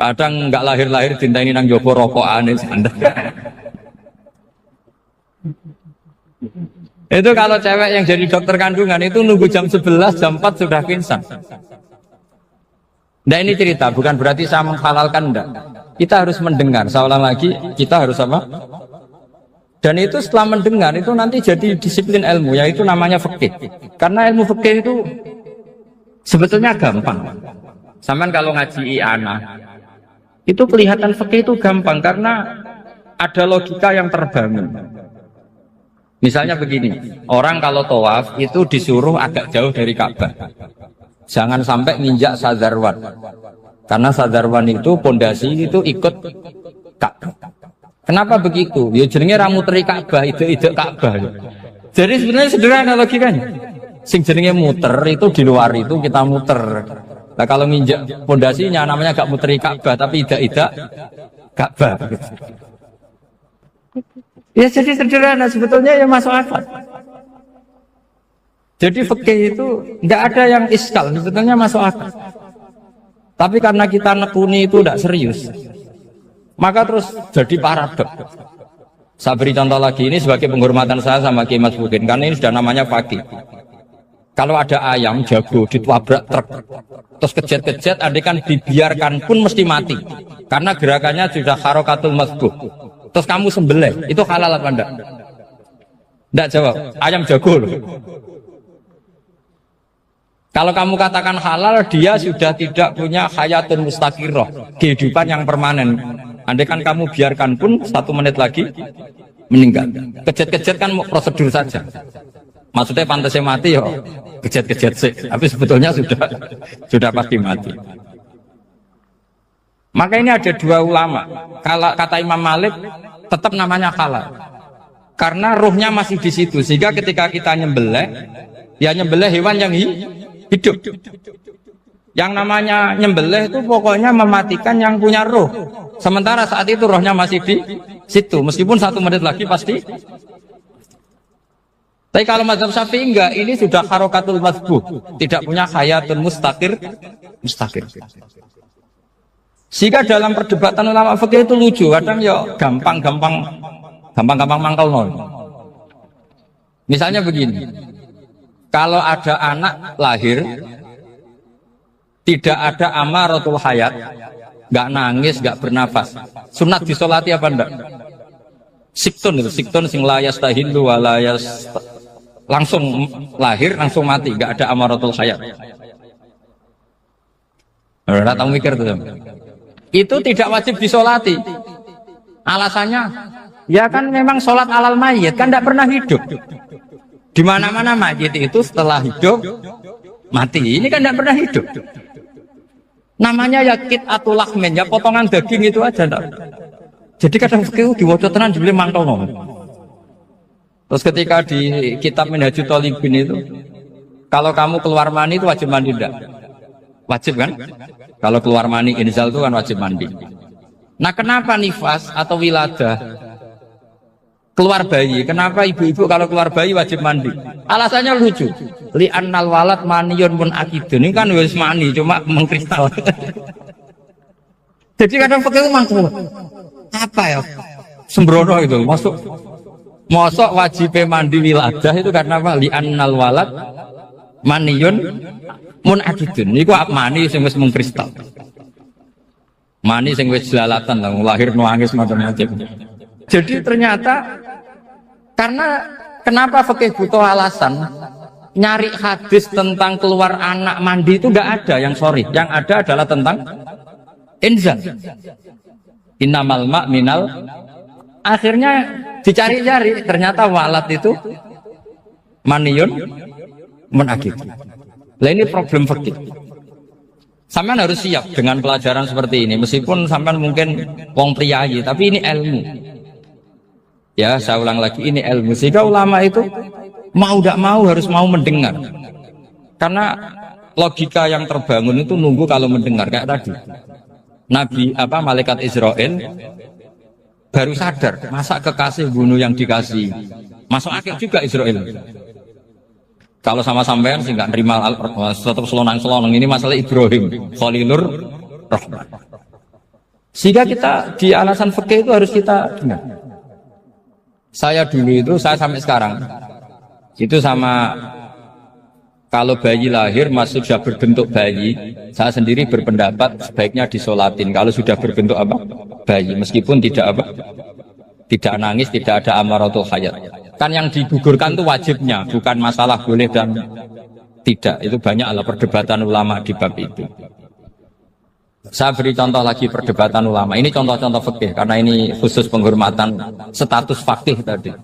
Kadang nggak lahir-lahir cinta ini nang jopo rokokan santai. Itu kalau cewek yang jadi dokter kandungan itu nunggu jam 11, jam 4 sudah pingsan. Nah ini cerita, bukan berarti saya menghalalkan, enggak. Kita harus mendengar, saya ulang lagi, kita harus apa? Dan itu setelah mendengar, itu nanti jadi disiplin ilmu, yaitu namanya fikih. Karena ilmu fikih itu sebetulnya gampang. Sampean kalau ngaji i'anah, itu kelihatan fikih itu gampang, karena ada logika yang terbangun. Misalnya begini, orang kalau tawaf itu disuruh agak jauh dari Ka'bah. Jangan sampai nginjak sadarwan. Karena sadarwan itu pondasi itu ikut Ka'bah. Kenapa begitu? Ya jenenge ra muteri Ka'bah, ide-ide Ka'bah. Jadi sebenarnya sederhana logikanya. Sing jenenge muter itu di luar itu kita muter. Nah kalau nginjak pondasinya namanya gak muteri Ka'bah tapi ide-ide Ka'bah. Ya jadi sederhana sebetulnya ya masuk akal. Jadi fikih itu tidak ada yang iskal, sebetulnya masuk akal. Tapi karena kita nekuni itu tidak serius, maka terus jadi paradok. Saya beri contoh lagi, ini sebagai penghormatan saya sama Kiai Mas Bukin, karena ini sudah namanya fakih. Kalau ada ayam jago ditabrak truk, terus kejet-kejet, adekan dibiarkan pun mesti mati, karena gerakannya sudah harokatul masbuh. Terus kamu sembelih, itu halal apa enggak? Enggak jawab, ayam jago loh. Kalau kamu katakan halal, dia sudah tidak punya hayatun mustaqirah, kehidupan yang permanen. Andai kan kamu biarkan pun 1 menit lagi meninggal. Kejet-kejet kan prosedur saja. Maksudnya pantasnya mati ya kejet-kejet sih, tapi sebetulnya sudah pasti mati. Maka ini ada 2 ulama. Kalau kata Imam Malik tetap namanya halal. Karena ruhnya masih di situ, sehingga ketika kita nyembelih, ya nyembelih hewan yang hidup. Yang namanya nyembelih itu pokoknya mematikan yang punya roh. Sementara saat itu rohnya masih di situ, meskipun 1 menit lagi pasti. Tapi kalau mazhab Syafi'i enggak, ini sudah harokatul masbuh, tidak punya hayatun mustaqir. Sehingga dalam perdebatan ulama fikih itu lucu, kadang ya gampang-gampang Gampang-gampang mangkel nol. Misalnya begini, kalau ada anak lahir tidak ada amaratul hayat, nggak nangis, nggak bernafas, sunat disolati apa enggak? Siktun itu, siktun sing layas tahilu walayas, langsung lahir langsung mati, nggak ada amaratul hayat. Udah tahu mikir tuh. Itu tidak wajib disolati. Alasannya, ya kan memang sholat alal mayit kan tidak pernah hidup. Di mana-mana mayit itu setelah hidup mati. Ini kan tidak pernah hidup. Namanya ya qit'atul lahmin, ya potongan daging itu aja. Enggak. Jadi kadang fikih diwaca tenan jebule mangkel nom. Terus ketika di kitab Minhajul Thalibin itu, kalau kamu keluar mani itu wajib mandi enggak? Wajib kan? Kalau keluar mani inzal itu kan wajib mandi. Nah kenapa nifas atau wiladah keluar bayi? Kenapa ibu-ibu kalau keluar bayi wajib mandi? Alasannya lucu. Li'annal walad maniyun mun akidun. Ini kan wis mani cuma mengkristal. Jadi kadang pakai mangkel. Apa ya? Sembrono itu. Mosok wajib mandi wiladah itu karena apa? Li'annal walad maniyun mun akidun. Niku mani sing wis mengkristal. Mani sing wis jelalatan lah, lahir nangis macam-macam. Jadi ternyata karena kenapa fikih butuh alasan nyari hadis tentang keluar anak mandi itu enggak ada yang sorry, yang ada adalah tentang inzal. Innamal ma' minal. Akhirnya dicari-cari ternyata walad itu maniyun munakid. Lah ini problem fikih. Sampean harus siap dengan pelajaran seperti ini, meskipun sampean mungkin wong priayi, tapi ini ilmu. Ya, saya ulang lagi, ini ilmu. Sehingga ulama itu mau tidak mau harus mau mendengar. Karena logika yang terbangun itu nunggu kalau mendengar kayak tadi. Nabi malaikat Israel baru sadar, masa kekasih bunuh yang dikasih. Masuk akal juga Israel. Kalau sama sampean sih nggak nerima tetap selonang-selonang, ini masalah Ibrahim Khalilur Rahman. Sehingga kita di alasan fikih itu harus kita dengar. Saya dulu itu, saya sampai sekarang itu sama, kalau bayi lahir masih sudah berbentuk bayi, saya sendiri berpendapat sebaiknya disolatin kalau sudah berbentuk bayi, meskipun tidak tidak nangis, tidak ada amaratul hayat. Kan yang digugurkan itu wajibnya, bukan masalah boleh dan tidak. Itu banyaklah perdebatan ulama di bab itu. Saya beri contoh lagi perdebatan ulama. Ini contoh-contoh fikih karena ini khusus penghormatan status fakih tadi.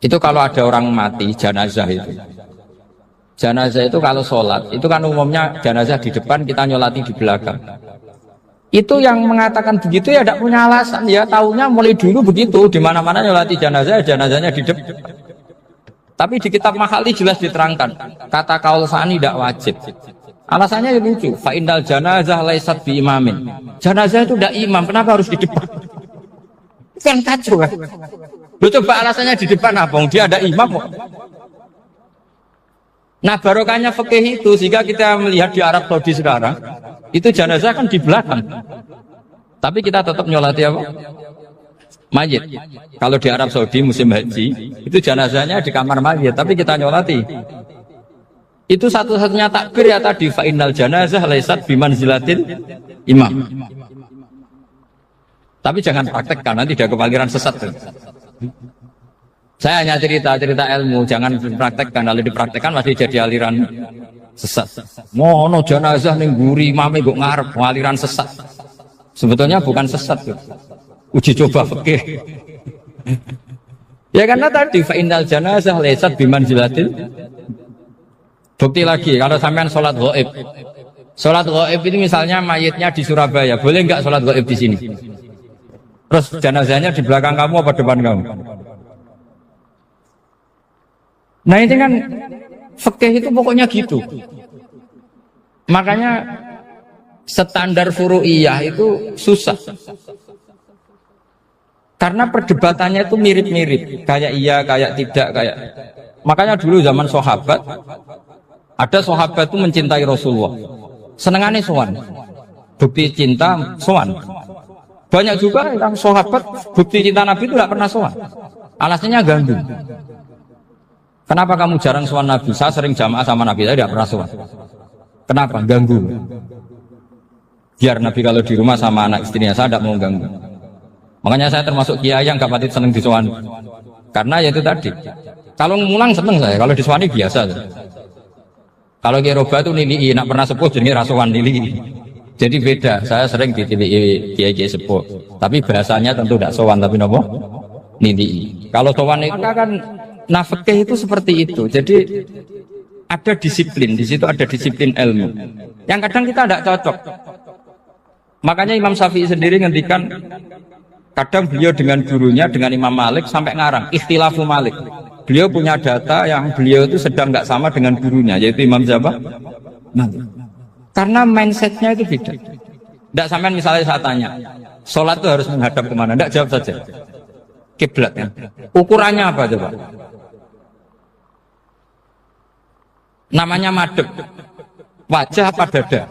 Itu kalau ada orang mati jenazah itu. Jenazah itu kalau sholat, itu kan umumnya jenazah di depan, kita nyolati di belakang. Itu yang mengatakan begitu ya tidak punya alasan, ya taunya mulai dulu begitu, di mana-mana nyolati jenazah, jenazahnya di depan. Tapi di kitab Makhali jelas diterangkan, kata kaul sani tidak wajib. Alasannya yang lucu, fa indal janazah laisat bi imamin. Jenazah itu tidak imam, kenapa harus di depan? Kan kacau kan? Lu coba alasannya di depan apa? Dia ada imam kok. Nah barokahnya fikih itu, sehingga kita melihat di Arab Saudi sekarang, itu jenazah kan di belakang, tapi kita tetap nyolati apa? Mayit. Kalau di Arab Saudi musim haji, itu jenazahnya di kamar mayit, tapi kita nyolati. Itu satu-satunya takbir ya tadi, fa innal janazah laisat bimanzilatil imam. Tapi jangan praktekkan, nanti dia kepaliran sesat. Saya hanya cerita ilmu, jangan dipraktekkan. Kalau dipraktekkan masih jadi aliran sesat. Mono jenazah ning guri mame kok ngarep aliran sesat. Sebetulnya bukan sesat tuh. Uji coba fikih. Ya karena tadi fa innal janazah laisat bimanzilatil. Bukti lagi kalau sampean sholat ghaib. Sholat ghaib ini misalnya mayitnya di Surabaya, boleh enggak sholat ghaib di sini? Terus jenazahnya di belakang kamu apa depan kamu? Nah ini kan fikih itu pokoknya gitu. Makanya standar furu'iyah itu susah. Karena perdebatannya itu mirip-mirip, kayak iya, kayak tidak, kayak. Makanya dulu zaman sahabat, ada sahabat itu mencintai Rasulullah. Senengannya sowan. Bukti cinta sowan. Banyak juga yang sahabat bukti cinta Nabi itu tidak pernah sowan. Alasannya ganggu. Kenapa kamu jarang sowan Nabi? Saya sering jamaah sama Nabi, saya tidak pernah sowan. Kenapa? Ganggu. Biar Nabi kalau di rumah sama anak istrinya, saya tidak mau ganggu. Makanya saya termasuk kiai yang gak pati seneng disowani. Karena ya itu tadi. Kalau ngulang seneng saya, kalau disowani biasa. Kalau kiai roba itu nilai, nak pernah sepuh jadi rasuan nilai. Jadi beda. Saya sering ditilii kiai sepuh. Tapi bahasanya tentu tidak sowan, tapi nopo nilai. Kalau sowan itu kan nafkah itu seperti itu. Jadi ada disiplin, di situ ada disiplin ilmu. Yang kadang kita tidak cocok. Makanya Imam Syafi'i sendiri ngendikan, kadang beliau dengan gurunya, dengan Imam Malik sampai ngarang ikhtilafu Malik. Beliau punya data yang beliau itu sedang nggak sama dengan gurunya, yaitu Imam siapa? Malik. Karena mindsetnya itu beda. Tidak sampai misalnya saya tanya, sholat itu harus menghadap kemana? Tidak, jawab saja. Kiblatnya. Ukurannya apa coba? Namanya madhep. Wajah apa dada?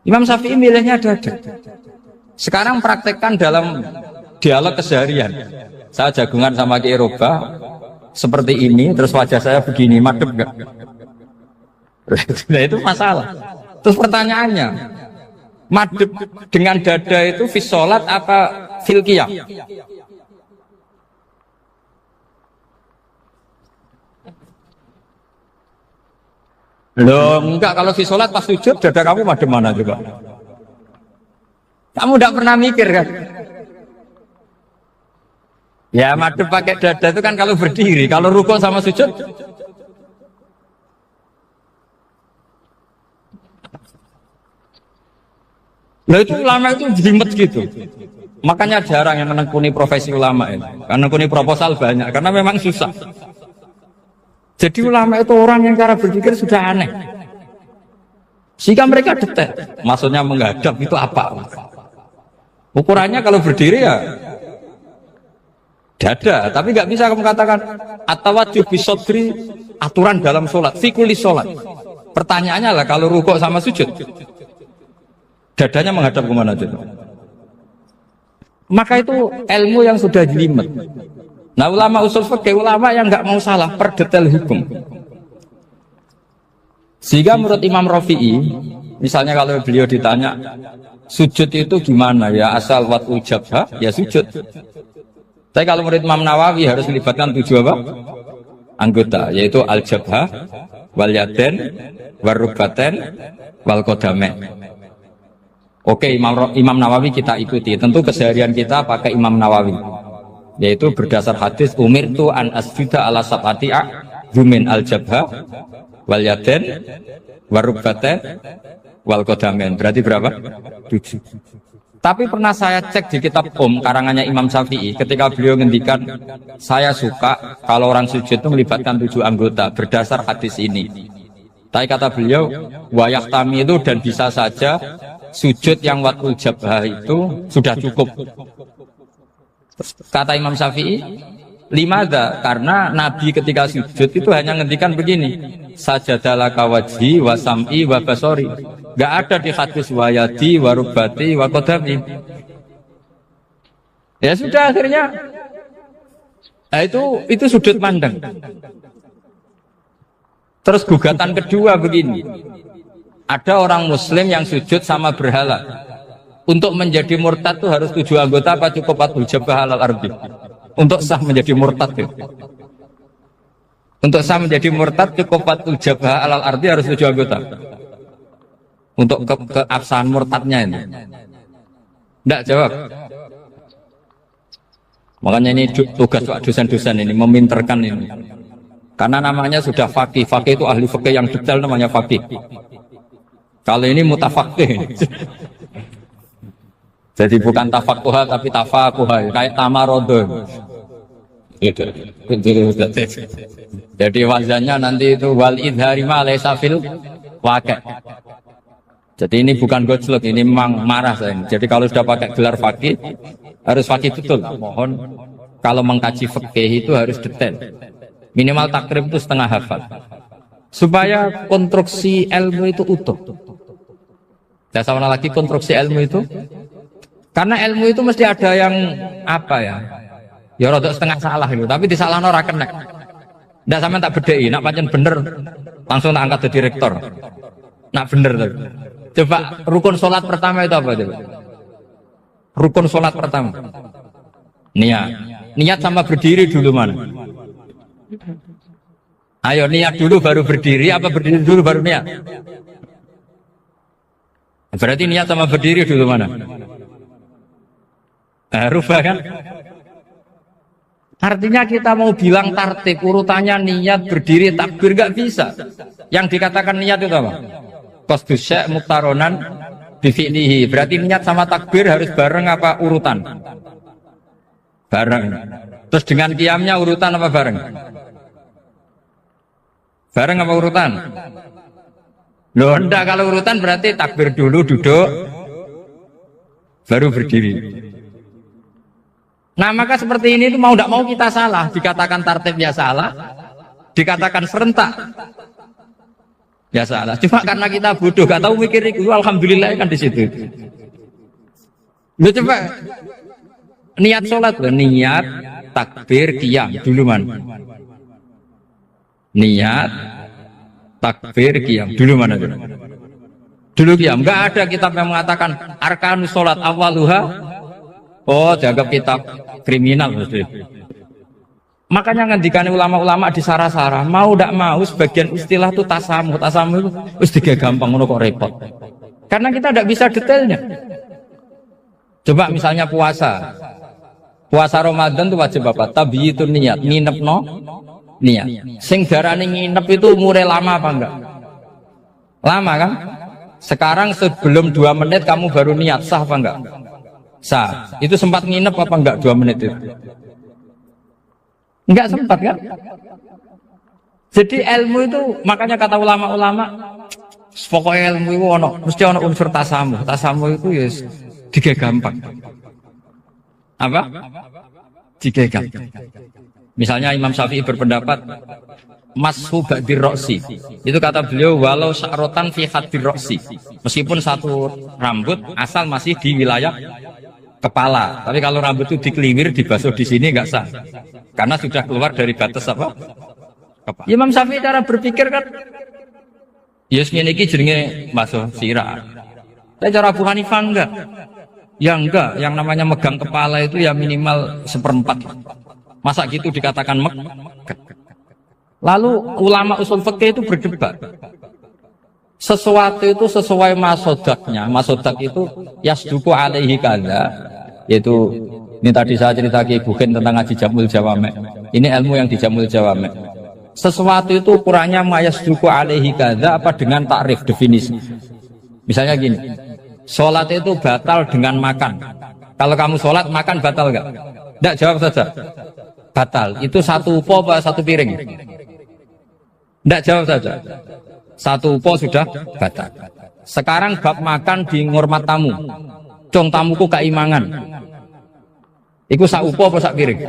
Imam Syafi'i milihnya dada. Sekarang praktekkan dalam dialog keseharian. Saya jagungan sama Kiai Roba seperti ini, terus wajah saya begini, madhep enggak? Nah, itu masalah. Terus pertanyaannya, madhep dengan dada itu fi sholat apa fil qiyam? Loh, enggak, kalau fi sholat pas sujud dada kamu madhep mana coba? Kamu tidak pernah mikir kan? Ya madhep pakai dada itu kan kalau berdiri, kalau rukuk sama sujud. Nah itu ulama itu jelimet gitu. Makanya jarang yang menekuni profesi ulama ini. Karena menekuni proposal banyak, karena memang susah. Jadi ulama itu orang yang cara berpikir sudah aneh. Sehingga mereka detail. Maksudnya menghadap itu apa? Ukurannya kalau berdiri ya dada, tapi nggak bisa kamu katakan at-tawajjuh bisodri, aturan dalam sholat, fikuli sholat. Pertanyaannya lah kalau rukuk sama sujud, dadanya menghadap kemana aja? Maka itu ilmu yang sudah jelimet. Nah ulama usul fikih, ulama yang nggak mau salah per detail hukum. Sehingga menurut Imam Rafi'i, misalnya kalau beliau ditanya sujud itu gimana ya, asal wat ujabha ya sujud. Tapi kalau menurut Imam Nawawi harus melibatkan 7 apa? Anggota, yaitu al-jabha, wal yaden, wal rubaten, wal qadamain. Oke, Imam Nawawi kita ikuti. Tentu keseharian kita pakai Imam Nawawi, yaitu berdasar hadis umirtu an asjuda ala sab'ati a'zumin al-jabha, wal yaden, wal rubaten, wal qadamain. Berarti berapa? 7. Tapi pernah saya cek di kitab karangannya Imam Syafi'i, ketika beliau ngendikan saya suka kalau orang sujud itu melibatkan 7 anggota berdasar hadis ini. Tapi kata beliau wayahtami itu dan bisa saja sujud yang watul jabhah itu sudah cukup. Kata Imam Syafi'i, limadha, karena Nabi ketika sujud itu hanya ngendikan begini, sajadalaka wajhi wa sam'i wa basori. Gak ada di hadis wayadi, warubati, wakodami. Ya sudah akhirnya, nah itu sudut pandang. Terus gugatan kedua begini, ada orang Muslim yang sujud sama berhala. Untuk menjadi murtad itu harus 7 anggota apa cukup 4 jabah halal ardi? Untuk sah menjadi murtad itu. Untuk sah menjadi murtad cukup 4 jabah halal ardi harus 7 anggota. Untuk keabsahan murtadnya ini. Tidak jawab. Makanya ini tugas dosen-dosen ini meminterkan ini. Karena namanya sudah faqih. Faqih itu ahli fikih yang detail, namanya faqih. Kalau ini mutafaqih. Jadi bukan tafakuha tapi tafakuha, kayak tamarodon. Jadi wazannya nanti itu wal idhari ma laysa fil waqi'. Jadi ini bukan gojlok, ini memang marah saya. Jadi kalau sudah pakai gelar fakih, harus fakih betul. Mohon kalau mengkaji fikih itu harus detail. Minimal takrib itu setengah hafal. Supaya konstruksi ilmu itu utuh. Saya sama lagi konstruksi ilmu itu Karena ilmu itu mesti ada yang apa ya? Ya rada setengah salah itu, tapi disalahno ora kenek. Ndak sampean tak bedheki, nak pancen bener langsung tak angkat jadi rektor. Nak bener tuh. Coba rukun sholat pertama itu apa coba? Rukun sholat pertama. Niat. Niat sama berdiri dulu mana? Ayo niat dulu baru berdiri, apa berdiri dulu baru niat? Berarti niat sama berdiri dulu mana? Rubah kan? Artinya kita mau bilang tartib urutannya niat berdiri takbir gak bisa. Yang dikatakan niat itu apa? Qasdus syai' muqtaronan bifi'lihi. Berarti niat sama takbir harus bareng apa urutan? Bareng. Terus dengan qiyamnya urutan apa bareng? Bareng apa urutan? Loh enggak, kalau urutan berarti takbir dulu duduk baru berdiri. Nah maka seperti ini itu mau tidak mau kita salah, dikatakan tartibnya salah, dikatakan serentak ya salah. Cuma karena kita bodoh, gak tahu mikir itu, alhamdulillah kan di situ. Lu coba niat sholat, niat takbir qiyam dulu man. Niat takbir qiyam dulu mana dulu? Dulu qiyam. Nggak ada kitab yang mengatakan arkanus sholat awaluha. Oh, dianggap kitab kriminal mesti. Makanya ngendikane ulama-ulama di sarah-sarah, mau tidak mau sebagian istilah itu tasamu itu wis gampang ngono kok repot. Karena kita tidak bisa detailnya. Coba misalnya puasa. Puasa Ramadan itu wajib apa? Tabyitun niat, nginepno niat. Sing darane nginep itu umure lama apa enggak? Lama kan? Sekarang sebelum 2 menit kamu baru niat, sah apa enggak? Sah. Itu sempat nginep apa enggak 2 menit itu? Enggak sempat kan? Jadi ilmu itu, makanya kata ulama-ulama, pokoknya ilmu itu mesti ono unsur tasamu. Tasamu itu ya tiga gampang. Apa? Tiga gampang. Misalnya Imam Syafi'i berpendapat mashu ba'dir roksi. Itu kata beliau walau sya'rotan fi hadir roksi. Meskipun satu rambut asal masih di wilayah kepala, tapi kalau rambut itu dikeliwir dibasuh di sini nggak sah, karena sudah keluar dari batas apa? Kepala. Imam Syafi'i cara berpikir kan, yes ini jenenge basuh sirah. Tapi cara Abu Hanifah enggak, ya enggak, yang namanya megang kepala itu ya minimal 1/4. Masa gitu dikatakan megang? Lalu ulama usul fikih itu berdebat. Sesuatu itu sesuai masodaknya. Masodak itu yasduku alaihi kada, yaitu ini tadi saya cerita ke Ibu Khen tentang ngaji Jamul Jawame. Ini ilmu yang di Jamul Jawame. Sesuatu itu ukurannya mayasduku alaihi kada apa dengan takrif definisi. Misalnya gini, sholat itu batal dengan makan. Kalau kamu sholat makan batal nggak? Nggak, jawab saja. Batal. Itu satu upo apa satu piring? Nggak, jawab saja. Satu upo sudah batal. Sekarang bab makan di ngurmat tamu. Cong tamuku keimangan. Iku sak upo apa sak piring?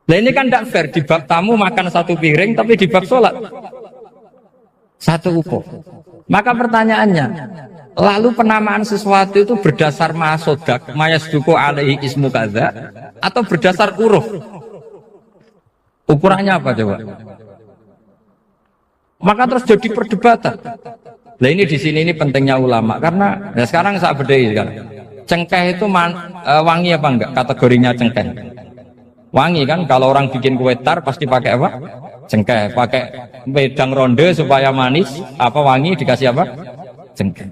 Nah ini kan tidak fair, di bab tamu makan satu piring, tapi di bab sholat satu upo. Maka pertanyaannya, lalu penamaan sesuatu itu berdasar masodak, mayasduku alaihi ismu kadza, atau berdasar uruf? Ukurannya apa coba? Maka terus jadi perdebatan. Nah ini di sini ini pentingnya ulama, karena ya sekarang saya bedai kan, cengkeh itu wangi apa enggak? Kategorinya cengkeh. Wangi kan, kalau orang bikin kue tar pasti pakai apa? Cengkeh. Pakai wedang ronde supaya manis, apa wangi dikasih apa? Cengkeh.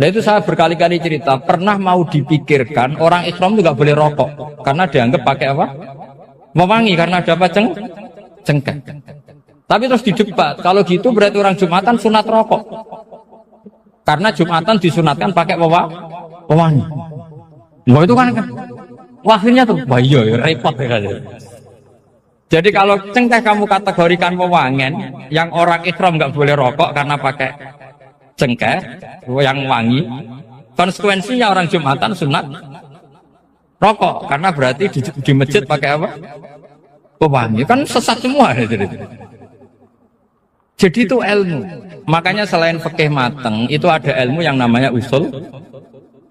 Nah itu saya berkali-kali cerita, pernah mau dipikirkan orang Islam itu nggak boleh rokok karena dianggap pakai apa? Mewangi karena ada apa? Cengkeh. Tapi terus didebat, kalau gitu berarti orang Jumatan sunat rokok. Karena Jumatan disunatkan pakai pewangi. Wah itu kan akhirnya tuh, wah iya repot ya. Jadi kalau cengkeh kamu kategorikan pewangen, yang orang Islam nggak boleh rokok karena pakai cengkeh yang wangi, konsekuensinya orang Jumatan sunat rokok karena berarti di masjid pakai apa? Pewangi, kan sesat semua ya. Jadi itu ilmu. Makanya selain fikih mateng, itu ada ilmu yang namanya usul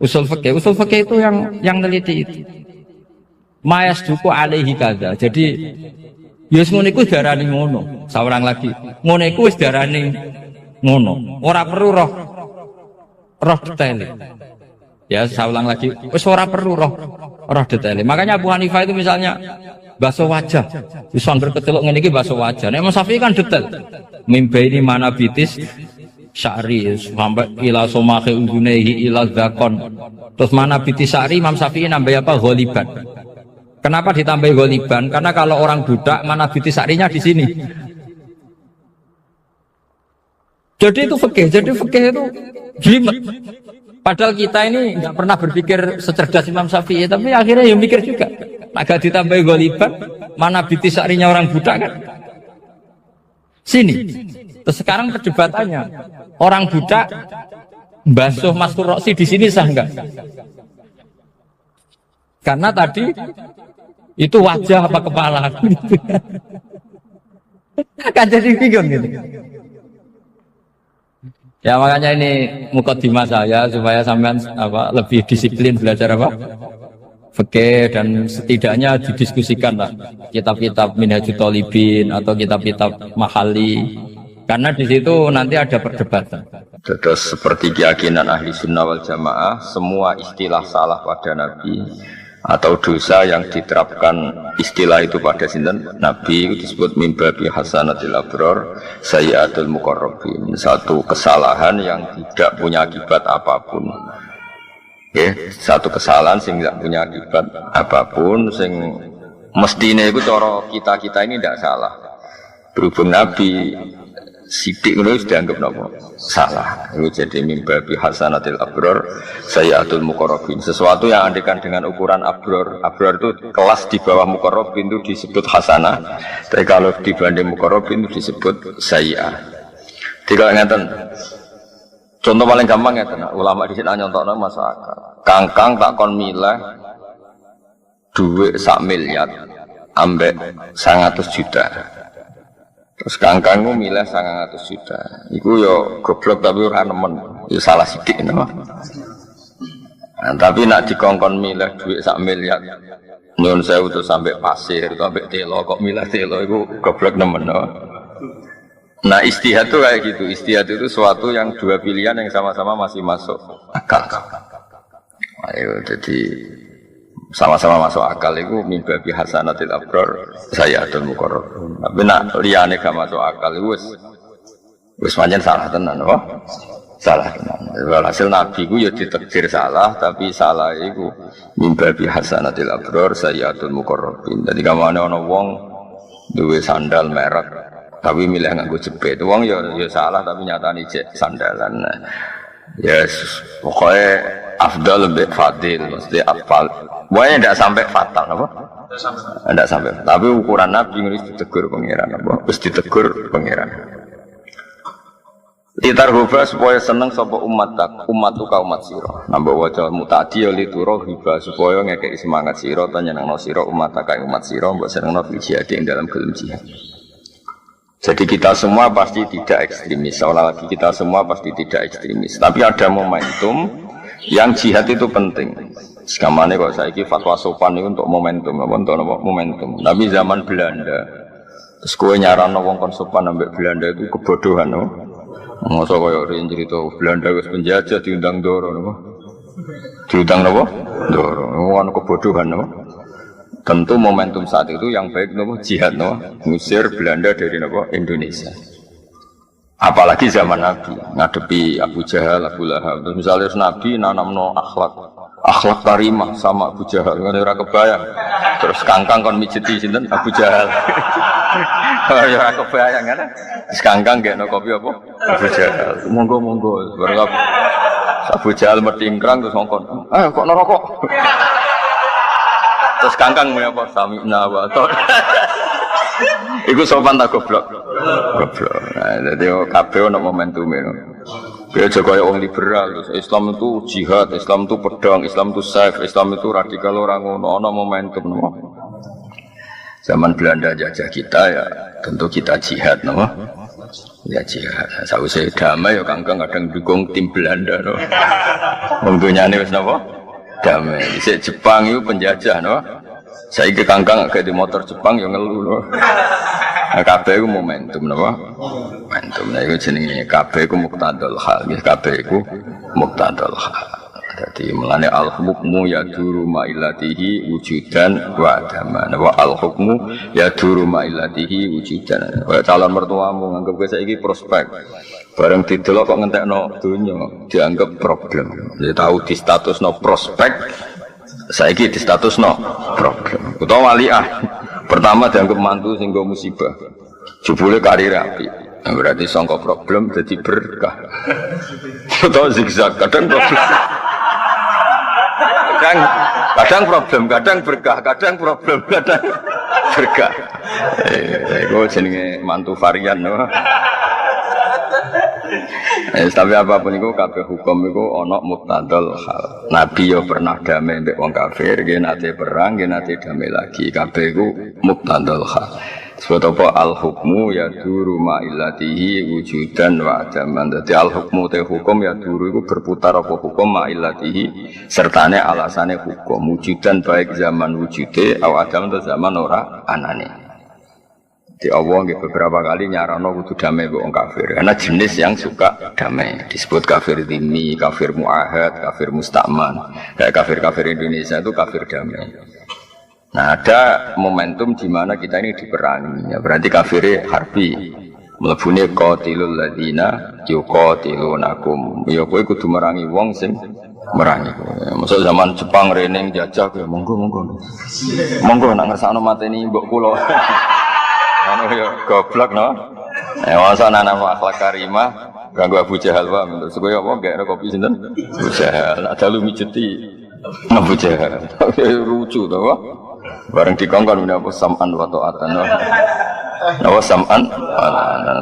Usul fikih itu yang neliti itu. Mayas duku alaihi kaza. Jadi yus ngono iku darani ngono. Saurang lagi. Ngono iku wis darani ngono. Ora perlu roh detail. Ya, saya ulang lagi. Wis ora perlu roh detail. Makanya Abu Hanifah itu misalnya basuh wajah. Wis angger kecelok ngene iki basuh wajah. Nek Imam Syafi'i kan detail. Mimbai ini mana bitis sya'ri sampai ila somahe udunehi ila zakon. Terus mana bitis sya'ri Imam Syafi'i nambah apa? Ghaliban. Kenapa ditambah ghaliban? Karena kalau orang budak mana bitis sya'rinya di sini. Jadi itu fikih. Jadi fikih itu jelimet. Padahal kita ini nggak pernah berpikir secerdas Imam Syafi'i, tapi akhirnya ya mikir juga. Agak ditambah ghaliban, mana bitis sya'rinya orang budak kan? Sini. Terus sekarang perdebatannya, orang budak basuh Maskur Roksi di sini sah enggak? Karena tadi itu wajah apa kepala? Kan jadi bingung gitu. Ya makanya ini mukadimah saya supaya sampean lebih disiplin belajar fikih dan setidaknya didiskusikan lah kitab-kitab Minhajut Thalibin atau kitab-kitab Mahali karena di situ nanti ada perdebatan. Terus seperti keyakinan ahli sunnah wal jamaah, semua istilah salah pada Nabi atau dosa yang diterapkan istilah itu pada sinten Nabi itu disebut mimbabi hasanatil abrar sayyatul muqarrabin, satu kesalahan yang tidak punya akibat apapun. Satu kesalahan sing tidak punya akibat apapun, sing mestine itu cara kita ini tidak salah. Berhubung Nabi sidik itu dianggap salah. Itu jadi mimbabi hasanatil abrar sayyatul muqarrabin. Sesuatu yang andekan dengan ukuran abrar itu kelas di bawah muqarrabin itu disebut hasanah. Tapi kalau dibanding muqarrabin itu disebut sayyi'ah. Jadi kalau ngeten, contoh paling gampang ya, ulama di sini nyontokno masuk akal. Kangkang tak kon milah duit 1 miliar ambek 100 juta. Terus kangkangmu milah 100 juta. Iku yo goblok tapi ora nemen. Yo salah sithik no. Tapi nak dikongkon milah duit 1 miliar. Nyun sewu terus sampai pasir, sampai telo kok milah telo iku goblok nemen no. Nah istihad itu kayak gitu. Istihad itu suatu yang dua pilihan yang sama-sama masih masuk akal. Ayo jadi sama-sama masuk akal itu mimbabi hasanatil abrar sayyatul muqarrabin. Tapi nak liyane gak masuk akal itu wis pancen salah tenan kok. Salah tenan. Hasil Nabi ku ya ditakdir salah tapi salah itu mimbabi hasanatil abrar sayyatul muqarrabin. Jadi kamane ana wong duwe sandal merek tapi milih nganggo jepit. Wong ya salah tapi nyatane cek sandalan. Yes, pokoknya afdal lebih fadil, mesti afal. Pokoknya tidak sampai fatal, apa? Tidak sampai. Tapi ukuran Nabi ini ditegur pangeran, apa? Terus ditegur pangeran. Litarhuba supaya seneng sapa ummatuka umat sira. Nambah waca mutadi lituro hiba supaya ngekeki semangat sira ta nyenengno sira umataka umat sira mbok senengno fil jihad ing dalam gelem jihad. Jadi kita semua pasti tidak ekstremis. Seolah lagi kita semua pasti tidak ekstremis. Tapi ada momentum yang jihad itu penting. Sekamane kok saiki fatwa sopan itu untuk momentum, untuk momentum. Tapi zaman Belanda, terus kowe nyarano wong kon sopan ambek Belanda itu kebodohan, no. Masa koyo rin cerita Belanda wis penjajah diundang Ndoro, no. Diundang napa? Ndoro. Ono kebodohan, no. Tentu momentum saat itu yang baik nopo jihad no, ngusir Belanda dari nopo Indonesia. Apalagi zaman Nabi ngadepi Abu Jahal, Abu Lahab. Terus misalnya Nabi nanamno akhlak karimah sama Abu Jahal, ngono ora kebayang. Terus kangkang kon mijeti sinten Abu Jahal. Ora kebayang kan? Terus kangkang gekno kopi apa? Abu Jahal. Monggo bareng Abu Jahal metingkrang terus ngongkon. Kok nerokok? Terus kangkang apa sami'na wa ta'na. Iku sopan tak goblok. Goblok. Nah, dadi kabeh ono momentume. Ya jaga wong liberal, Islam itu jihad, Islam itu pedang, Islam itu saif, Islam itu radikal ora ngono, ono momentum no. Zaman Belanda jajah kita ya tentu kita jihad no. Ya jihad. Sausé damai ya kangkang kadang dukung tim Belanda no. Wong dunyane wis napa? Damai. Dhisik Jepang itu penjajah no. Saiki kangkang gak di motor Jepang ya ngeluh no. Kabeh iku momentum napa? Momentum. Nah iku jenenge kabeh iku muqtadul hal. Kabeh iku muqtadul hal. Jadi melane al-hukmu yaduru ma'ilatihi wujudan wa adaman. Wa al-hukmu yaduru ma'ilatihi wujudan. Kayak calon mertuamu nganggep kowe saiki prospek. Bareng didelok kok ngentekno donya dianggap problem. Jadi tahu di statusno prospek, saiki di statusno problem. Utawa waliah. Pertama dianggap mantu sing go musibah. Jebule karir apik. Nah, berarti sangka problem jadi berkah. Utawa zigzag kadang problem. Kadang problem, kadang berkah, kadang problem, kadang berkah. Itu jenenge mantu varian, no? Tapi apapun itu, kabeh hukum itu ono muqtadul hal. Nabi yo pernah damai mbek wong kafir, nggih nate perang, nggih nate damai lagi. Kabeh iku muqtadul hal. Sebab apa al-hukmu ya duru ma'ilatihi wujudan wa adaman. Jadi al-hukmu te hukum ya duru itu berputar apa hukum ma'ilatihi sertane alasane hukum wujudan baik zaman wujude atau adaman atau zaman ora anane. Di Allah beberapa kali nyarano kudu damai mbek wong kafir. Karena jenis yang suka damai disebut kafir dhimmi, kafir muahad, kafir musta'man. Kayak kafir-kafir Indonesia itu kafir damai. Nah ada momentum di mana kita ini diperangi, ya berarti kafirnya harbi, melebuni qatilul ladina yuqatilunakum. Ya kowe kudu merangi wong sing merangi kowe. Masuk zaman Jepang rene jajah kowe monggo nak ngersakno mateni mbok kula. Anu ya goblok no. Masa ana akhlak karimah ganggu Abu Jahal wae terus kowe apa gak kopi sinten? Abu Jahal. Ada lu mijeti Abu Jahal. Lucu to, Pak. Bareng dikongkon menapa sam'an wa ta'atan. Napa sam'an?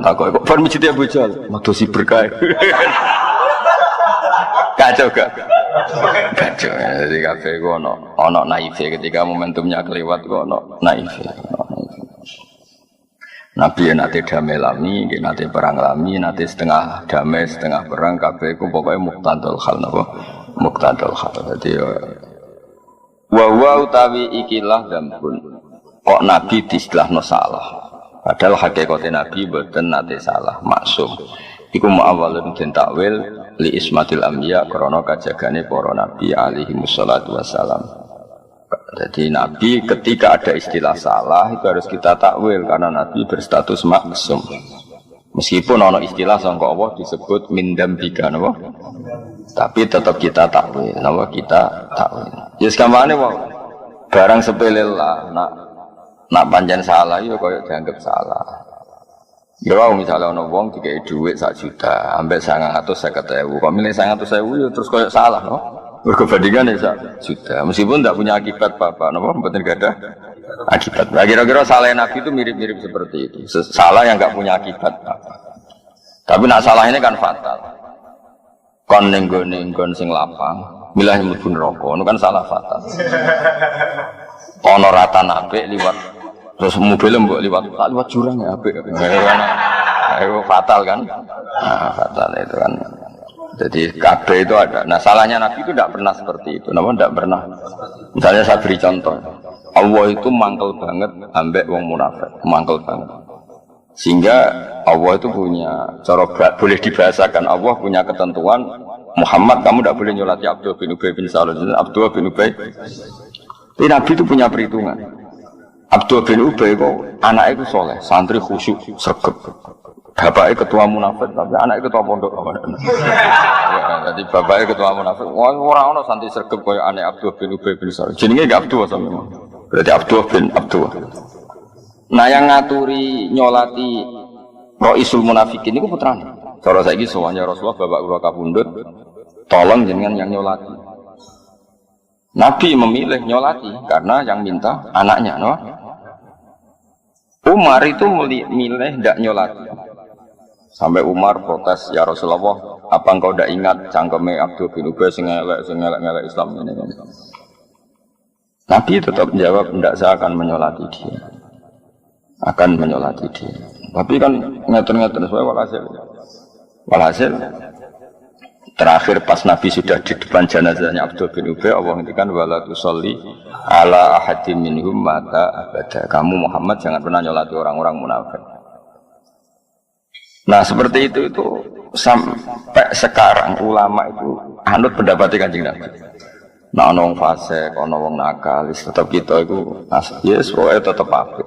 Takok kok bar mijeti Abu Jahal. Madosi berkah. Kacau gak? Kacau. Jadi kabeh ku ono naife ketika momentumnya kelewat ku ono naife. Nabi nate damai lami, nate perang lami, nate setengah damai, setengah perang. Kabeh ku pokoknya muqtadul hal napa? Muqtadul hal. Jadi wa utawi ikilah dambun kok Nabi diistilahno salah padahal hakikatnya Nabi mboten nate salah maksum iku muawwalun den takwil li ismatil anbiya krana kajagane para nabi alaihi wassalatu wassalam. Jadi Nabi ketika ada istilah salah itu harus kita takwil karena Nabi berstatus maksum. Meskipun ana istilah sangka Allah disebut min dambika napa? Tapi tetap kita takwil, napa kita takwil. Ya sekamane wae. Barang sepele lah, nak pancen salah ya koyo dianggap salah. Ya wae misale ana wong dikei dhuwit 1 juta, ambek 950.000. Kok milih 900.000 ya terus koyo salah, no? Mergo bandingan ya 1 juta. Meskipun tidak punya akibat apa-apa, napa mboten gadah akibat. Nah, kira-kira salah Nabi itu mirip-mirip seperti itu. Salah yang enggak punya akibat apa. Tapi nak salah ini kan fatal. Kon ning nggon sing lapang, milah mlebu neraka, itu kan salah fatal. Ana ratan apik liwat terus mobil mbok liwat jurang ya apik. Itu fatal kan? Nah, fatal itu kan. Jadi kabeh itu ada. Nah, salahnya Nabi itu tidak pernah seperti itu. Namun tidak pernah. Misalnya saya beri contoh. Allah itu mangkel banget ambek wong munafik, mangkel banget. Sehingga Allah itu punya cara boleh dibahasakan Allah punya ketentuan Muhammad kamu tidak boleh nyolati Abdullah bin Ubay bin Salul. Abdullah bin Ubay. Tapi Nabi itu punya perhitungan. Abdullah bin Ubay itu anaknya itu soleh, santri khusyuk, sregep. Bapaknya ketua munafik tapi anaknya ketua pondok. Ya, jadi bapaknya ketua munafik. Orang santri sregep kaya anak Abdullah bin Ubay bin Salul. Jenenge enggak Abdullah sama. Berarti Abdullah bin Abdullah. Nah yang ngaturi nyolati Roisul Munafikin itu putrane. Cara saiki sowannya Rasulullah bapak kula kabundut, tolong jenengan yang nyolati. Nabi memilih nyolati karena yang minta anaknya, no? Umar itu milih tidak nyolati. Sampai Umar protes, ya Rasulullah, apa engkau tidak ingat cangkeme Abdul bin Ubay sing elek Islam ini? Nabi tetap menjawab, tidak saya akan menyolati dia. akan menyolati dia. Tapi kan ngatur-ngatur sesuai walhasil terakhir pas Nabi sudah di depan jenazahnya Abdul bin Ubay, Allah ngendikan wala tusolli ala ahadim minhum mata abada. Kamu Muhammad jangan pernah nyolati orang-orang munafik. Nah seperti itu sampai sekarang ulama itu anut pendapat Kanjeng Nabi. Nah ono wong fasik, ono wong nakal, tetap kita itu yes pokoknya tetap apik.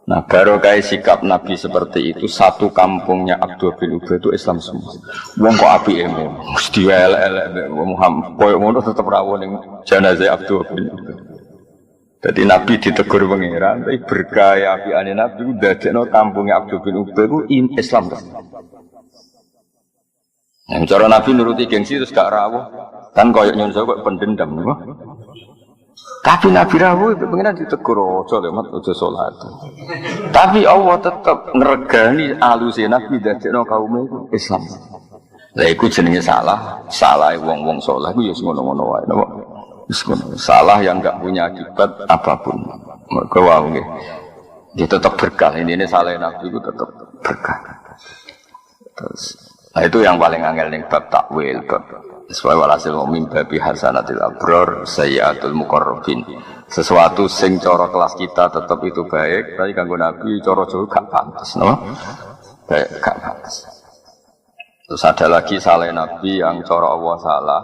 Nah baru kayak sikap Nabi seperti itu, satu kampungnya Abdul bin Ubay itu Islam semua. Wong kok apike mesti elek-elek Muhammad koyo ngono tetep rawuh ning jenazah Abdul bin Ubay. Jadi Nabi ditegur pangeran, tapi berkah apikane Nabi ndadekno kampungnya Abdul bin Ubay itu Islam. Yang cara Nabi nuruti gengsi terus gak rawuh. Kan koyo nyun kok pendendam niku. Tapi Nabi rawuh itu pengen ditegur aja lho mat aja salat. Tapi Allah tetap ngregani aluse Nabi dadekno kaum itu Islam. Lah iku jenenge salah wong-wong saleh iku ya ngono-ngono wae napa. Wis ngono. Salah yang enggak punya akibat apapun. Mergo wae nggih. Dia tetap berkah. Ini salah Nabi itu tetap berkah. Terus nah itu yang paling angel ning bab takwil bab sesuai walhasil mim babi hasanatil abror sayyatul muqarrabin. Sesuatu sing cara kelas kita tetap itu baik, tapi kanggo Nabi cara jauh gak pantes, no? Baik gak pantes. Terus ada lagi salah Nabi yang cara Allah salah,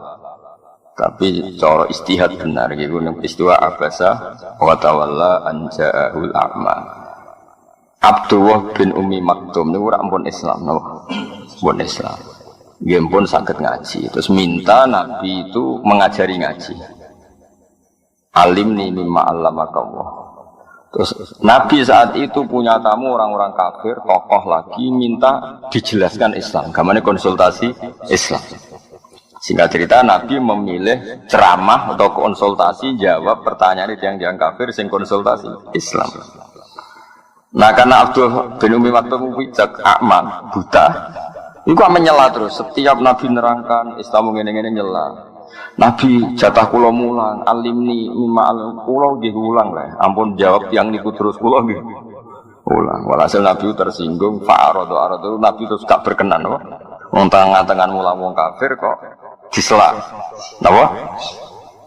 tapi cara istihad benar gitu. Ning peristiwa Abasa wa tawalla an ja'ahul a'ma. Abdullah bin Ummi Maktum niku ora ampun Islam, no? Pun Islam. Dia pun sakit ngaji. Terus minta Nabi itu mengajari ngaji. Alimni mimma allamakallah. Terus Nabi saat itu punya tamu orang-orang kafir, tokoh lagi minta dijelaskan Islam. Gamane konsultasi Islam. Singkat cerita Nabi memilih ceramah atau konsultasi jawab pertanyaan yang kafir sing konsultasi Islam. Nah karena Abdul bin Ummi Maktum bijak akmal buta. Itu menyela terus. Setiap Nabi nerangkan Islam ngene-ngene nyela. Nabi jatah kula mulang, alimni mimma alim kula nggih ulang lah. Ampun jawab yang niku terus kula nggih. Ulang. Walhasil Nabi tersinggung, fa'aradu Nabi terus gak berkenan kok. Wong tangan-tangan mulang wong kafir kok disela. Napa?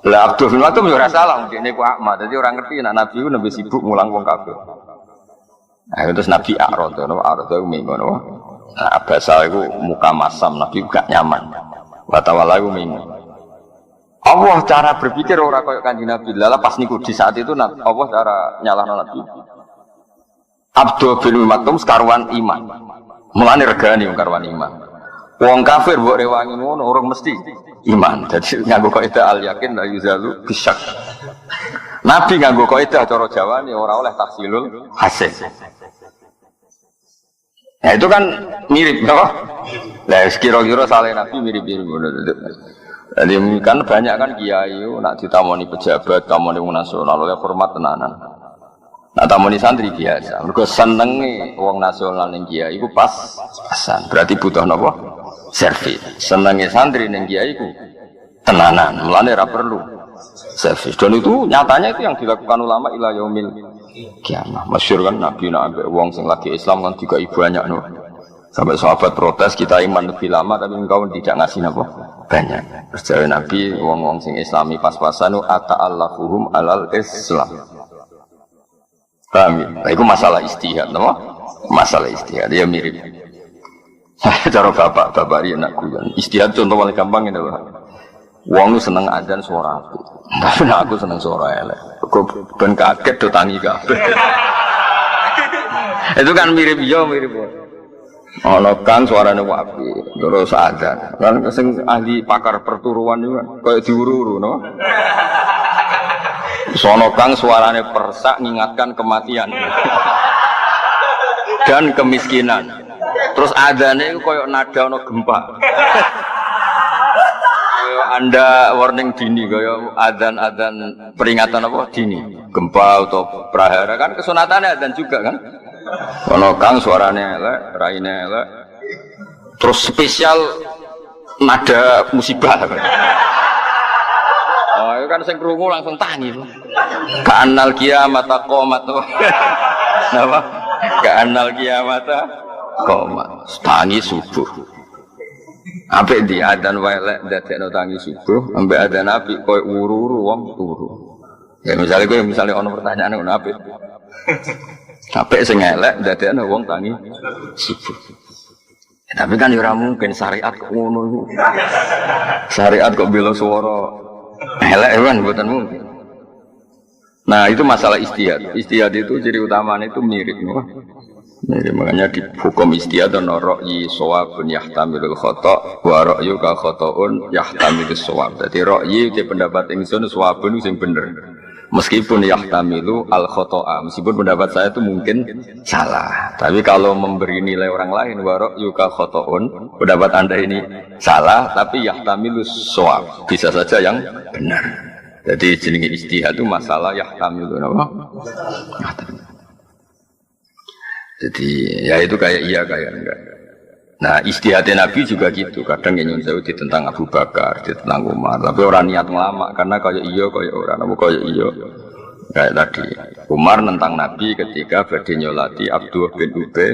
Lah Abdul bin Maktum yo ora salah, dene ku Ahmad. Dadi ora ngerti nek Nabi ku nembe sibuk mulang wong kafir. Nah, terus Nabi aradu ngono. Nah, Abasa itu muka masam, Nabi gak nyaman. Watawala itu minggu. Allah cara berpikir orang kayak Kanjeng Nabi. Lala pas niku di saat itu Allah cara nyalahno Nabi. Abdul bin Maktum sekaruan iman. Mulane regani karuan iman. Wong kafir mbok rewangi ngono orang mesti iman. Jadi nganggo kaidah al yakin la yuzalu bisyak. Nabi nganggo kaidah cara Jawane ora oleh tafsilul hasil. Nah itu kan mirip, no? Lah kira-kira salah Nabi mirip-mirip. Jadi kan banyak kan kiai, nak ditamoni pejabat, tamoni wong nasional, oleh hormat tenanan. Nak tamoni santri biasa. Mergo senenge wong nasional ning kiai iku pas-pasan. Berarti butuh napa? Servis. Senenge santri ning kiai iku tenanan. Mulane ora perlu servis. Dan itu nyatanya itu yang dilakukan ulama ila yaumil kiamah. Masyhur kan Nabi nak ambek wong sing lagi Islam kan juga banyak no. Sampai sahabat protes kita iman lebih lama tapi engkau tidak ngasih apa banyak. Terus jawab Nabi wong-wong sing Islami pas-pasan ata'allafuhum alal Islam. Paham ya? Nah, itu masalah istihad no? Masalah istihad ya mirip. Cara bapak dia nak guyon. Istihad contoh paling gampang ini loh. Wong lu seneng adzan suara aku. Tapi aku seneng suara elek. Kok ben kaget do tangi kabeh. Itu kan mirip yo mirip. Ana kang suarane apik, terus adzan. Kan sing ahli pakar perturuan itu kan koyo diuru-uru no. Sono kang suarane persak ngingatkan kematian. Dan kemiskinan. Terus adzane iku koyo nada ana gempa. Anda warning dini kaya adzan-adzan peringatan apa dini gempa atau prahara kan kesunatannya adzan juga kan ono kang suaranya elek raine elek terus spesial nada musibah kan itu kan sing krungu langsung tangi kanal kiamat qamat Napa? Ka'annal qiyamata qoma. Tangi subuh. Apik di adzan welek dadekno tangi subuh, ambek adzan apik koyo wuru-wuru wong turu. Ya misalnya ono pertanyaan ngono apik. Apik sing elek dadekno wong tangi subuh. Ya, tapi kan ora mungkin syariat kok ngono iku. Syariat kok bela swara elek kan mboten mungkin. Nah, itu masalah istihad. Istihad itu ciri utamanya itu mirip, mirip. Makanya di hukum istihad ana ra'yi shawabun yahtamilul khata' wa ra'yu ka khata'un yahtamilus shawab. Dadi ra'yi te pendapat ingsun shawabun sing bener. Meskipun yahtamilu al khata'a, meskipun pendapat saya itu mungkin salah. Tapi kalau memberi nilai orang lain wa ra'yu ka khata'un, pendapat Anda ini salah tapi yahtamilus shawab. Bisa saja yang benar. Jadi jenenge ijtihad itu masalah yahtamilu napa? Jadi ya itu kayak iya kayak enggak. Nah, ijtihadnya Nabi juga gitu. Kadang yang nyuwun ditentang Abu Bakar, ditentang Umar, tapi orang niat ngelama karena kayak iya kayak orang apa kayak iya. Kayak tadi Umar nentang Nabi ketika badhe nyolati Abdullah bin Ubay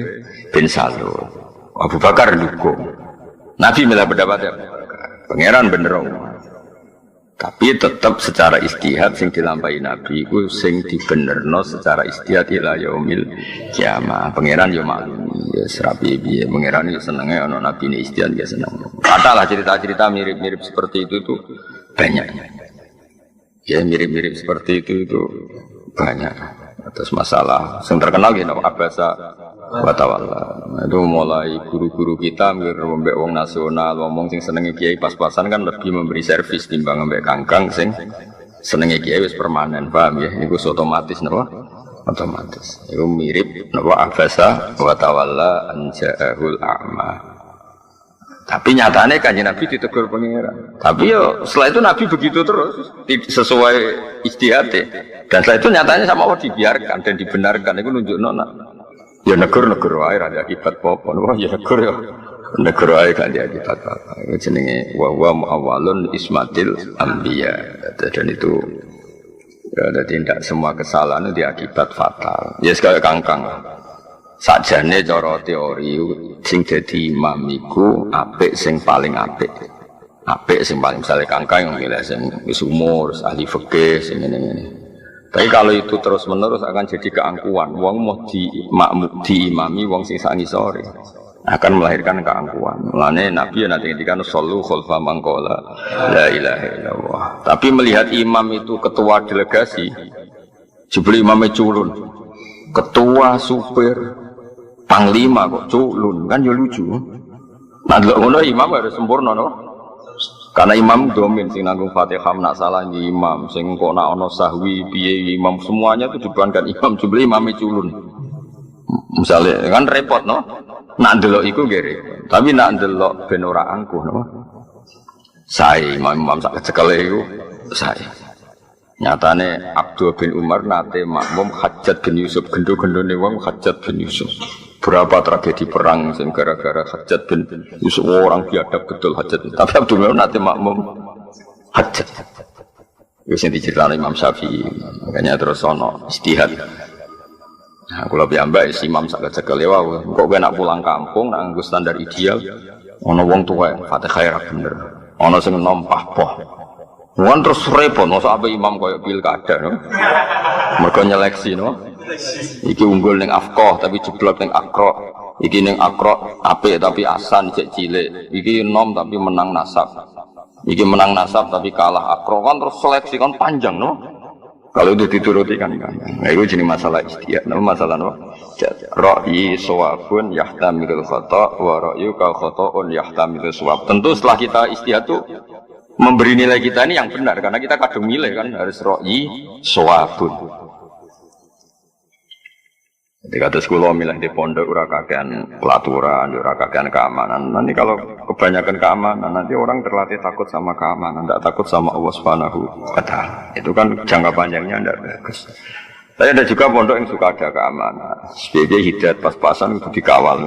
bin Salul. Abu Bakar dukung. Nabi milah pendapatnya pangeran bener Umar. Tapi tetap secara istihad sing dilampahi Nabi iku sing dibenerno secara istihad ila yaumil kiamah. Pangeran yo maklumi ya serapi piye pangeran yo senenge ana nabi ne istihad ya seneng. Katalah cerita-cerita mirip-mirip seperti itu banyak. Ya mirip-mirip seperti itu banyak. Atas masalah yang terkenal gitu Abasa wa tawalla. Itu mulai guru-guru kita mbek wong nasional ngomong sing senenge kiai pas-pasan kan lebih memberi servis timbang mbek kangkang sing senenge kiai wis permanen, paham ya? Iku otomatis napa? Otomatis. Iku mirip napa Abasa wa tawalla an ja'ahul a'ma. Tapi nyatanya kanjeng Nabi ditegur pangeran. Tapi yo setelah itu Nabi begitu terus sesuai ijtihadnya. Dan setelah itu nyatanya sama Allah dibiarkan dan dibenarkan. Itu nunjukno ya negur wae ra akibat apa. Wah ya negur ya. Negur wae kan dia akibat apa. Itu jenenge wa huwa muawwalun ismatil anbiya. Dan itu ya tidak semua kesalahan itu akibat fatal. Ya sekali kangkang. Sakjane cara teori sing dadi imam iku apik sing paling apik. Apik sing paling misale kangkang yang milih sing wis umur, ahli fikih sing ngene-ngene. Tapi kalau itu terus-menerus akan jadi keangkuhan. Wong mau diimami wong sing sangisore akan melahirkan keangkuhan. Mulane Nabi nanti ngendikan sallu khalfa man qala la ilaha illallah. Tapi melihat imam itu ketua delegasi, jebule imame culun. Ketua supir panglima kok culun kan ya lucu. Nah lho ngono imam harus sempurna no. Karena imam domin sing nanggung Fatihah nak salah di imam sing kok nak ana sahwi piye imam semuanya itu dibebankan imam jebule imame culun. Misalnya kan repot no. Nak ndelok iku nggih repot. Tapi nak ndelok ben ora angkuh no. Sae imam sak kecekele iku sae. Nyatane Abdul bin Umar nate makmum Hajjaj bin Yusuf gendo-gendone wong Hajjaj bin Yusuf. Berapa tragedi perang sing gara-gara Hajjaj bin Yusuf orang biadab betul Hajjaj. Tapi Abdul bin Umar nate makmum Hajjaj. Wis diceritakno Imam Syafi'i. Makanya terus ana istihad. Nah, kula piyambak imam sak kecekele wae. Kok kowe nak pulang kampung nak nganggo standar ideal ana wong tuwa Fatihah ra bener. Ana sing nompah poh. Wan terus repot, masa apa imam koyo pilkada, no? Mereka nyeleksi, no? Iki unggul neng afkoh tapi jeblok neng akro. Iki neng akro apik tapi asan cek cilik. Iki nom tapi menang nasab. Iki menang nasab tapi kalah akro kan terus seleksi kan panjang, no? Kalau itu dituruti kan. Nah itu jenis masalah istihad, no? Masalah no? Ra'yi shawabun yahtamilul khata' wa ra'yu ka khata'un yahtamilul shawab. Tentu setelah kita istihad tuh memberi nilai kita ini yang benar karena kita kadung milih kan harus ra'yi shawabun. Jadi kata sekolah milih di pondok ora kakean pelaturan, ora kakean keamanan. Nanti kalau kebanyakan keamanan nanti orang terlatih takut sama keamanan, tidak takut sama Allah Subhanahu wa taala. Itu kan jangka panjangnya tidak bagus. Tapi ada juga pondok yang suka ada keamanan. Sebagai hidayat pas-pasan itu dikawal.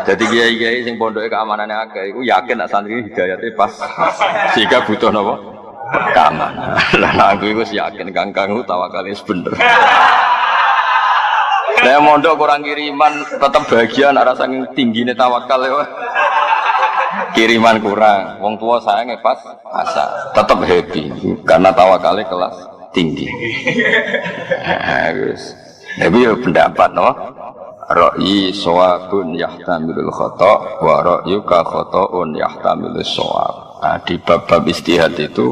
Jadi kiai-kiai sing pondoknya keamanannya agak, itu yakin nak santri hidayatnya pas. Sehingga butuh apa? Keamanan. Lah aku itu yakin kangkang tawakalnya bener. Saya mondok kurang kiriman tetap bahagia nek saking tinggine tawakal ya. Kiriman kurang, wong tua saya pas asa, tetap happy karena tawakalnya kelas tinggi. Harus. Tapi ya pendapat no. Ra'yi shawabun yahtamilul khata' wa ra'yuka khata'un yahtamilus shawab. Nah, di bab-bab istihad itu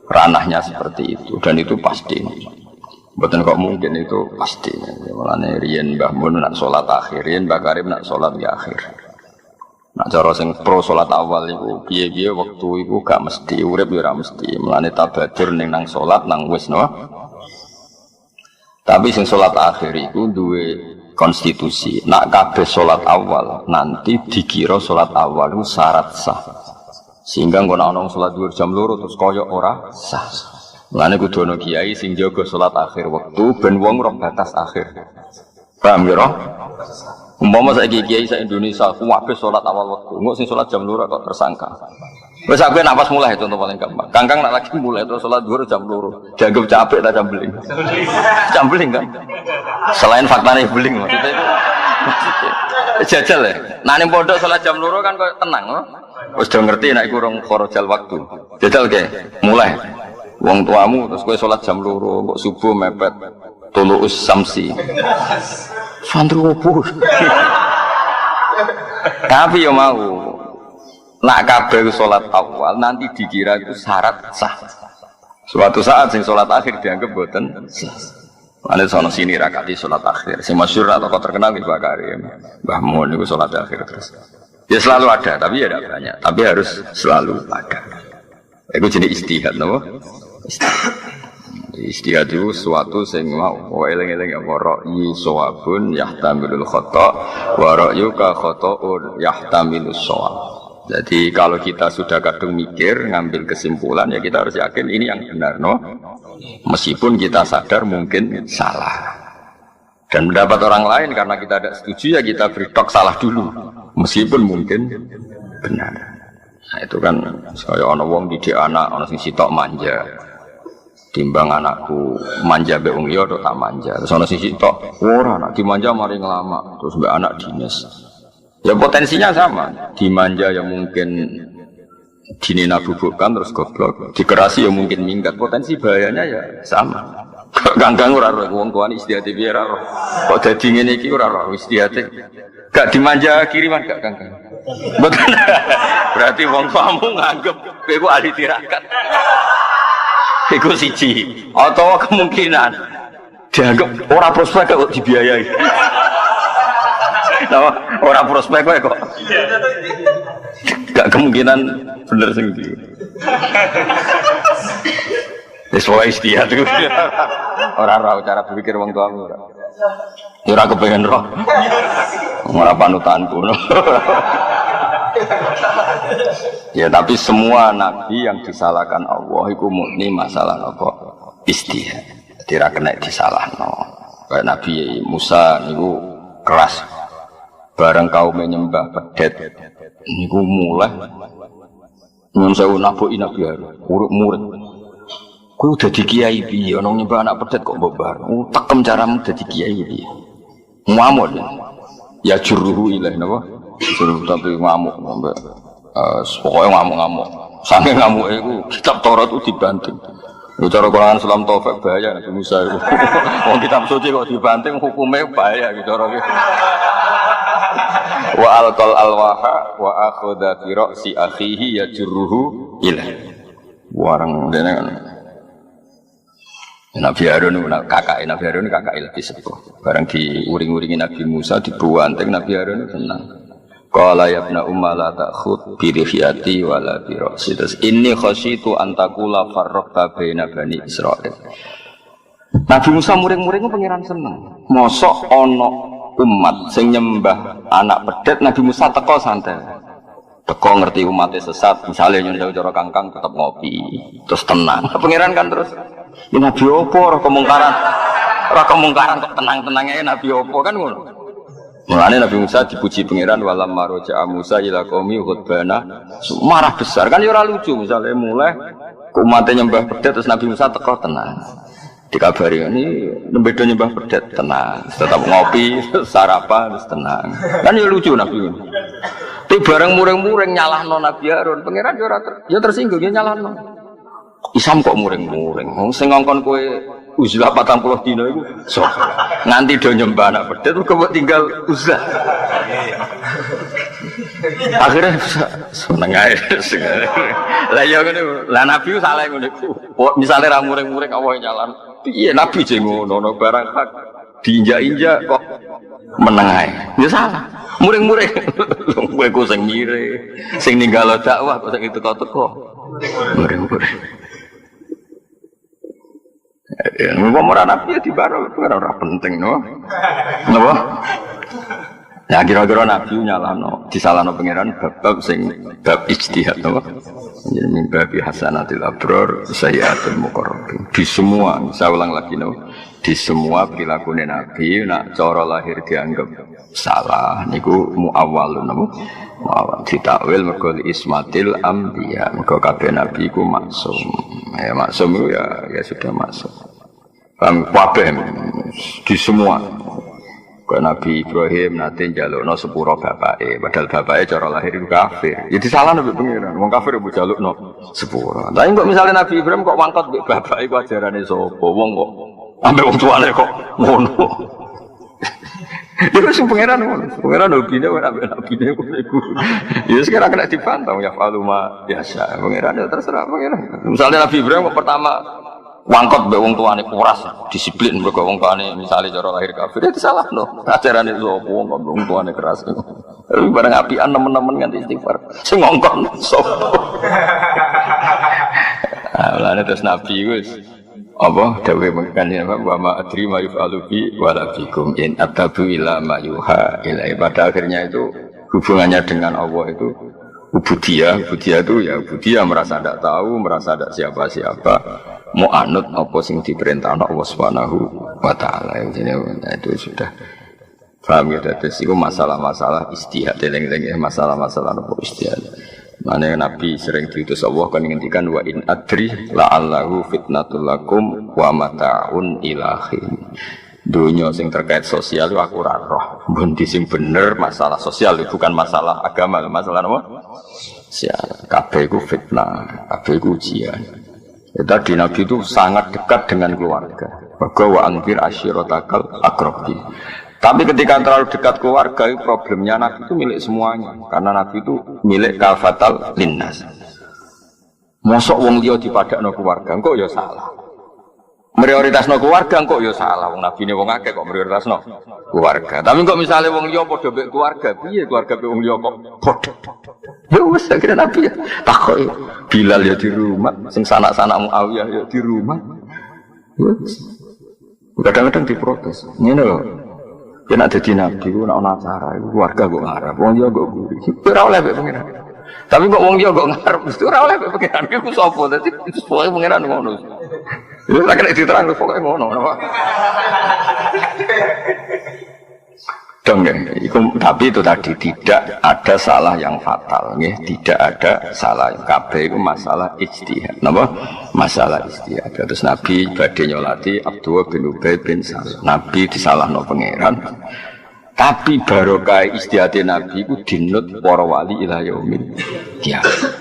ranahnya seperti itu dan itu pasti. Betul kok mungkin itu pasti. Mulane riyen Mbah Mun nak salat akhir, riyen Mbah Karim nak salat di akhir. Nak cara sing pro salat awal iku piye-piye wektu iku gak mesti urip ya ora mesti. Mulane tabadur ning nang salat nang wis no. Tapi sing salat akhir iku duwe konstitusi. Nak kabeh salat awal nanti dikira salat awal itu syarat sah. Sehingga ngono ana salat dhuwur jam 2 terus koyo ora sah. Mulane kudu ana kiai sing jaga salat akhir wektu ben wong roh batas akhir. Paham ya, roh? Umpama saiki kiai sak Indonesia kuwabe salat awal wektu, engko sing salat jam 2 kok tersangka. Wis aku napas mulai contoh paling gampang. Kangkang nak lagi mulai terus salat dhuwur jam 2. Dianggap capek ta jambeling. Jambeling kan? Selain faktane beling maksudnya itu. Jajal ya. Nah ning pondok salat jam 2 kan kok tenang loh. Wis do ngerti nek iku rong kharajal waktu. Jajal ke mulai. Wong tuamu terus kowe salat jam 2 kok subuh mepet tuluus samsi. Santri opo? Tapi yo mau nak kabeh salat awal nanti dikira itu syarat sah. Suatu saat sing salat akhir dianggap boten sah. Ana sono sini rakati salat akhir. Sing masyhur atau terkenal Mbah Karim. Mbah Mun niku salat akhir terus. Ya selalu ada, tapi ya tidak banyak. Tapi harus selalu ada. Itu jenis istihad, no? Istihad itu suatu sing mau wa eling-eling apa ra'yi shawabun yahtamilul khata' wa ra'yuka khata'un yahtamilus shawab. Jadi kalau kita sudah kadung mikir ngambil kesimpulan ya kita harus yakin ini yang benar, no? Meskipun kita sadar mungkin salah. Dan pendapat orang lain karena kita tidak setuju ya kita beri tok salah dulu meskipun mungkin benar. Nah itu kan saya ana wong didik anak ana sing sitok manja. Timbang anakku manja mbek wong liya tak manja. Terus ana sing sitok ora anak dimanja mari ngelama terus mbek anak dinas. Ya potensinya sama, dimanja yang mungkin dinina bubukkan terus goblok, dikerasi yang mungkin minggat, potensi bahayanya ya sama. Ganggang ora roh wong tuane istihate piye ora roh. Kok dadi ngene iki ora roh istihate. Gak dimanja kiriman gak ganggang. Betul. Berarti wong tuamu nganggep kowe ku ahli tirakat. Iku siji. Atau kemungkinan dianggap ora prospek kok dibiayai. Nah, orang prospek kok gak kemungkinan bener sing iki. Wis wae istihad iku. Ora cara berpikir wong tuamu ora. Ya ora kepengen roh. Ora panutanku. Ya tapi semua nabi yang disalahkan Allah iku murni masalah apa? Istihad. Tidak kena disalahno. Kayak Nabi Musa niku keras. Bareng kaum menyembah pedet niku mulai nyun sewu nabuki Nabi Harun urip murid kowe dadi kiai piye ana nyembah anak pedet kok mbok bar tekem caramu dadi kiai piye ngamuk ya juruhu ilaih napa suruh tapi ngamuk sampai pokoknya ngamuk sampe ngamuk iku kitab Taurat itu dibanting. Cara Quran Islam Taufik bahaya Nabi Musa itu. Wong kitab suci kok dibanting hukumnya bahaya gitu cara iki. Wa alqal alwaha wa akhadha fi ra'si akhihi yajruhu ila. Warang dene kan. Nabi Harun kakake Nabi Harun kakake lebih sepuh. Barang diuring-uringi Nabi Musa dibuanting Nabi Harun tenang. Qala ya ibna umma la ta'khud bi rihiyati wala bi ra'si. Inni khasyitu an taqula farraqta baina bani Israil. Nabi Musa muring-muring pangeran seneng. Mosok ana umat sing nyembah anak pedet Nabi Musa teko santai. Teko ngerti umatnya sesat, misalnya nyun cara kangkang tetap ngopi, terus tenang. Pangeran kan terus Nabi opo ora kemungkaran kok tenang-tenangnya Nabi opo kan ngono. Mulane Nabi Musa dipuji pangeran walam maroja Musa ila qaumi ghadbana marah besar kan ya ora lucu misalnya mulai umatnya nyembah pedet terus Nabi Musa teko tenang. Dikabari ini bedo nyembah pedet tenang, tetap ngopi, sarapan tenang. Kan ya lucu Nabi. Tapi bareng mureng-mureng nyalahno Nabi Harun, pangeran ya tersinggung ya nyalahno. Isam kok mureng-mureng. Wong sing ngongkon kowe uzlah 40 dina iku sok. Nganti do nyembah anak pedet kok tinggal uzlah. Akhirnya seneng ae. Lah ya ngene, lah Nabi salah ngono iku. Misale ra mureng-mureng apa nyalan. Piye Nabi jeng ngono barang hak diinjak-injak kok meneng ae. Ya salah. Mureng-mureng. Kowe ku sing mire, sing ninggalo dakwah kok sing teko-teko. Mureng-mureng. Ya, ngomong Nabi ya di baru ora penting no. Napa? Ya kira-kira Nabi nyalano, disalano pangeran bab sing bab ijtihad no. Jadi mimpi hasanatil abror sayyatul muqarrabin. Di semua, saya ulang lagi no. Di semua perilaku Nabi nak cara lahir dianggap salah niku muawwalun no. Muawwal ditakwil mergo ismatil anbiya. Mergo kabeh nabi iku maksum. Ya maksum itu ya sudah maksum. Paham kabeh di semua. Kau Nabi Ibrahim nanti jalukno sepuro bapake, padahal bapake cara lahir itu kafir. Ya disalahno mbek pengiran, wong kafir mbok jalukno sepuro. Tapi kok misalnya Nabi Ibrahim kok mangkot mbek bapake iku ajarane sapa? Wong kok ambek wong tuane kok ngono. Ya sing pengiran ngono. Pengiran hobine ora ambek nabine iku. Ya sekarang kena dipantau ya faluma biasa. Pengiran ya terserah pengiran. Misalnya Nabi Ibrahim kok pertama wangkot mbek wong tuane kuras, disiplin mergo wong tuane misale cara lahir kafir itu salah no. Ajarane sapa wong tuane keras. Tapi bareng apian nemen-nemen nganti istighfar. Sing ngongkon sapa. Lah terus Nabi wis apa dawuhe mengkane wa ma adri ma yufalu bi wala bikum in atabu ila ma yuha ila. Pada akhirnya itu hubungannya dengan Allah itu ubudiyah itu ya ubudiyah merasa tidak tahu, merasa tidak siapa-siapa. Mau anut apa sing diperintah Allah Subhanahu wa taala. Itu sudah paham ya. Terus itu masalah-masalah istihad eling-eling ya, masalah-masalah apa istihad. Mana Nabi sering diutus Allah kan ngendikan wa in adri la'allahu fitnatul lakum wa mata'un ilahin. Dunia sing terkait sosial itu aku ora roh. Bundi sing bener masalah sosial itu bukan masalah agama, masalah apa? Sosial. Kabeh iku fitnah, kabeh iku ujian. Ya, tadi Nabi itu sangat dekat dengan keluarga. Bahwa angkir asyirotakal akrobin. Tapi ketika terlalu dekat keluarga, problemnya Nabi itu milik semuanya. Karena Nabi itu milik kafatal linnas. Mosok wong liya dipadakno keluarga, kok ya salah. Prioritasno keluarga kok ya salah. Wong Nabi ini wong akeh kok prioritasno keluarga. Tapi kok misalnya wong liya padha mbek keluarga, piye keluarga mbek wong liya kok padha? Ya wis akhirnya Nabi ya takoki Bilal ya di rumah, sing sanak-sanak Muawiyah ya di rumah. Kadang-kadang diprotes. Ngene lho. Yen nek dadi nabi ku nek ana acara iku keluarga kok ngarep. Wong liya kok guri. Ora oleh mbek pengiran. Tapi kok wong liya kok ngarep mesti ora oleh mbek pengiran. Iku sapa? Dadi pokoke pengiran ngono. Iku tak kena diterang pokoke ngono. Dong ya, tapi itu tadi tidak ada salah yang fatal, ya. Tidak ada salah yang kabeh itu masalah ijtihad. Napa? Masalah ijtihad. Terus Nabi badhe nyolati Abdullah bin Ubay bin Salul. Nabi disalahno pangeran. Tapi barokah ijtihad Nabi itu dinut para wali ila yaumil qiyamah.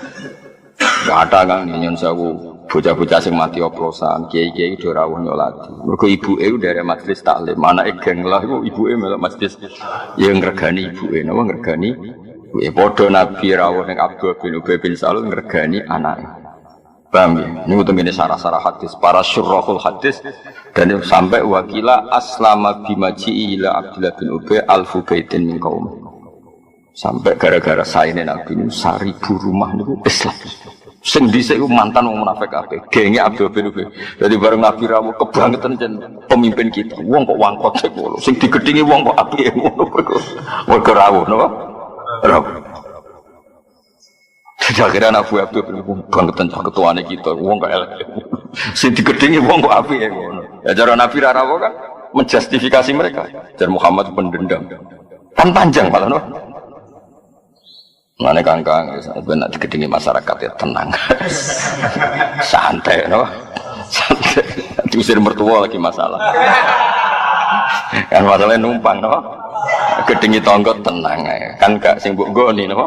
Enggak ada kan nyon sewu bocah-bocah sing mati oplosan, kiai-kiai do rawuh nyolati. Mergo ibuke dari majelis taklim, anake geng lah iku ibuke melok majelis ya ngregani ibuke, napa ngregani. Ya padha Nabi rawuh ning Abdul bin Ubay bin Salul ngregani anake. Paham ya? Niku tengene sarah-sarah hadis, para syurahul hadis dan sampai wakila aslama bimaji ila Abdullah bin Ubay alfu baitin min qaum. Sampai gara-gara saine Nabi niku 1000 rumah niku Islam. Sing dhisik iku mantan wong munafik kabeh. Genge Abdul bin Ubay. Dadi bareng Nabi rawuh kebangetan jen pemimpin kita. Wong kok wangkot sik ngono. Sing digedhingi wong kok apike ngono kok. Mergo rawuh napa? Rawuh. Kira-kira Nabi Abdul bin Ubay kebangetan ketuane kita. Wong kok elek. Sing digedhingi wong kok apike ngono. Ya cara Nabi rawuh kan menjustifikasi mereka. Jar Muhammad pendendam. Kan panjang malah no. Mana kangkang, benar digedingi masyarakat ya tenang, santai, no, santai. diusir mertua lagi masalah. Kan masalahnya numpang, no? Gedengi tonggo tenang, kan gak sing mbok goni, no?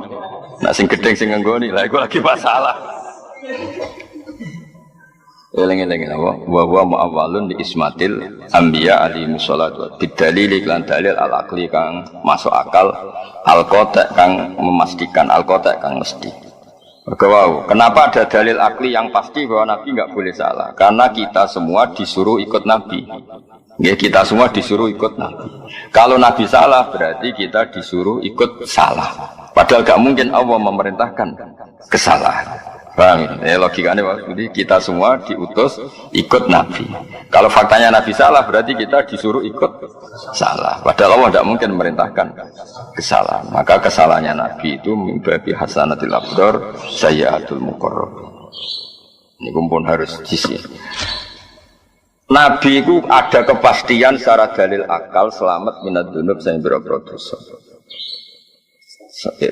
Nak sing gedeng sing nggoni, lah iku lagi masalah. Eling-eling apa? Wa mu'awwalun di ismatil anbiya alaihi wassalatu bidalil iklan dalil al-aqli kang masuk akal, al-qata' kang memastikan, al-qata' kang mesti. Wow, kenapa ada dalil akli yang pasti bahwa Nabi nggak boleh salah? Karena kita semua disuruh ikut Nabi. Ya, kita semua disuruh ikut Nabi. Kalau Nabi salah, berarti kita disuruh ikut salah. Padahal nggak mungkin Allah memerintahkan kesalahan. Paham ya? Logikanya jadi kita semua diutus ikut Nabi. Kalau faktanya Nabi salah, berarti kita disuruh ikut salah. Padahal Allah tidak mungkin memerintahkan kesalahan. Maka kesalahannya Nabi itu mimbabi hasanatil abdor sayyatul muqarrab. Ini pun harus diisi. Nabi itu ada kepastian secara dalil akal selamat minad dzunub sing boro-boro dosa.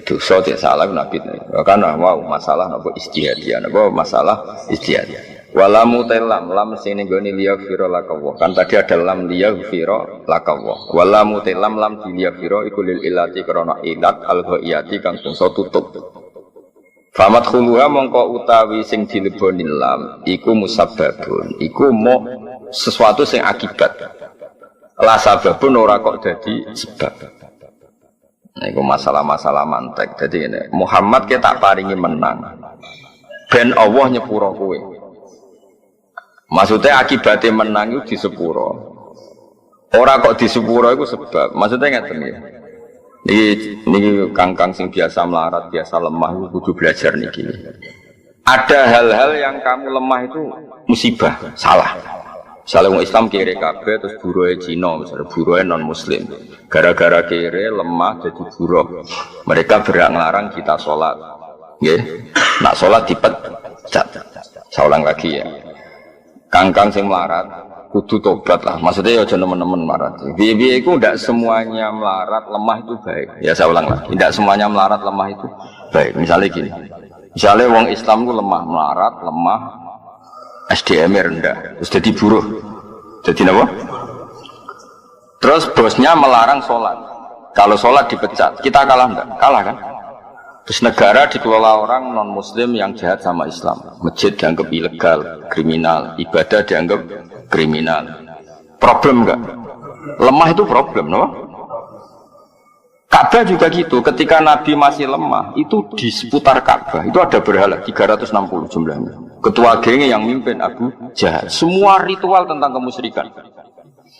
Dosa tidak salah Nabi karena wow masalah apa istihadiyah apa masalah istihadiyah walamu telam lam sini goni liyaghfira lakawa kan tadi ada lam liyaghfira lakawa walamu telam lam liyaghfira iku lil ilati karena ilat al ghaiyati kang bangsa tutup famat khuluha mongko utawi sing dileboni lam iku musabbabun iku mau sesuatu sing akibat la sababun ora kok dadi sebab. Nah, itu masalah-masalah mantek. Jadi ini Muhammad kita paringi menang. Ben Allah nyepuro kowe. Maksudnya akibatnya menang itu di sepuro. Orang kok di sepuro itu sebab. Maksudnya ngeten ya. Ini kangkang sing biasa melarat, biasa lemah itu kudu belajar niki. Ada hal-hal yang kamu lemah itu musibah, salah. Misalnya orang Islam kiri kabeh terus buruhnya Cina, misalnya buruhnya non Muslim. Gara-gara kiri lemah jadi buruh. Mereka berhak ngelarang kita sholat. Ya, nak sholat dipecat. Saya ulang lagi ya. Kangkang sing melarat, kudu tobat lah. Maksudnya ya jangan teman-teman melarat. Biaya itu tidak semuanya melarat lemah itu baik. Ya saya ulang lagi. Tidak semuanya melarat lemah itu baik. Misalnya gini. Misalnya orang Islam itu lemah melarat, lemah. SDM-nya rendah, terus jadi buruh, jadi apa? Terus bosnya melarang sholat. Kalau sholat dipecat, kita kalah enggak? Kalah kan? Terus negara dikelola orang non Muslim yang jahat sama Islam. Masjid dianggap ilegal, kriminal, ibadah dianggap kriminal. Problem enggak? Lemah itu problem, no? Ka'bah juga gitu. Ketika Nabi masih lemah, itu di seputar Ka'bah itu ada berhala 360 jumlahnya. Ketua gengnya yang mimpin Abu Jahal. Semua ritual tentang kemusyrikan.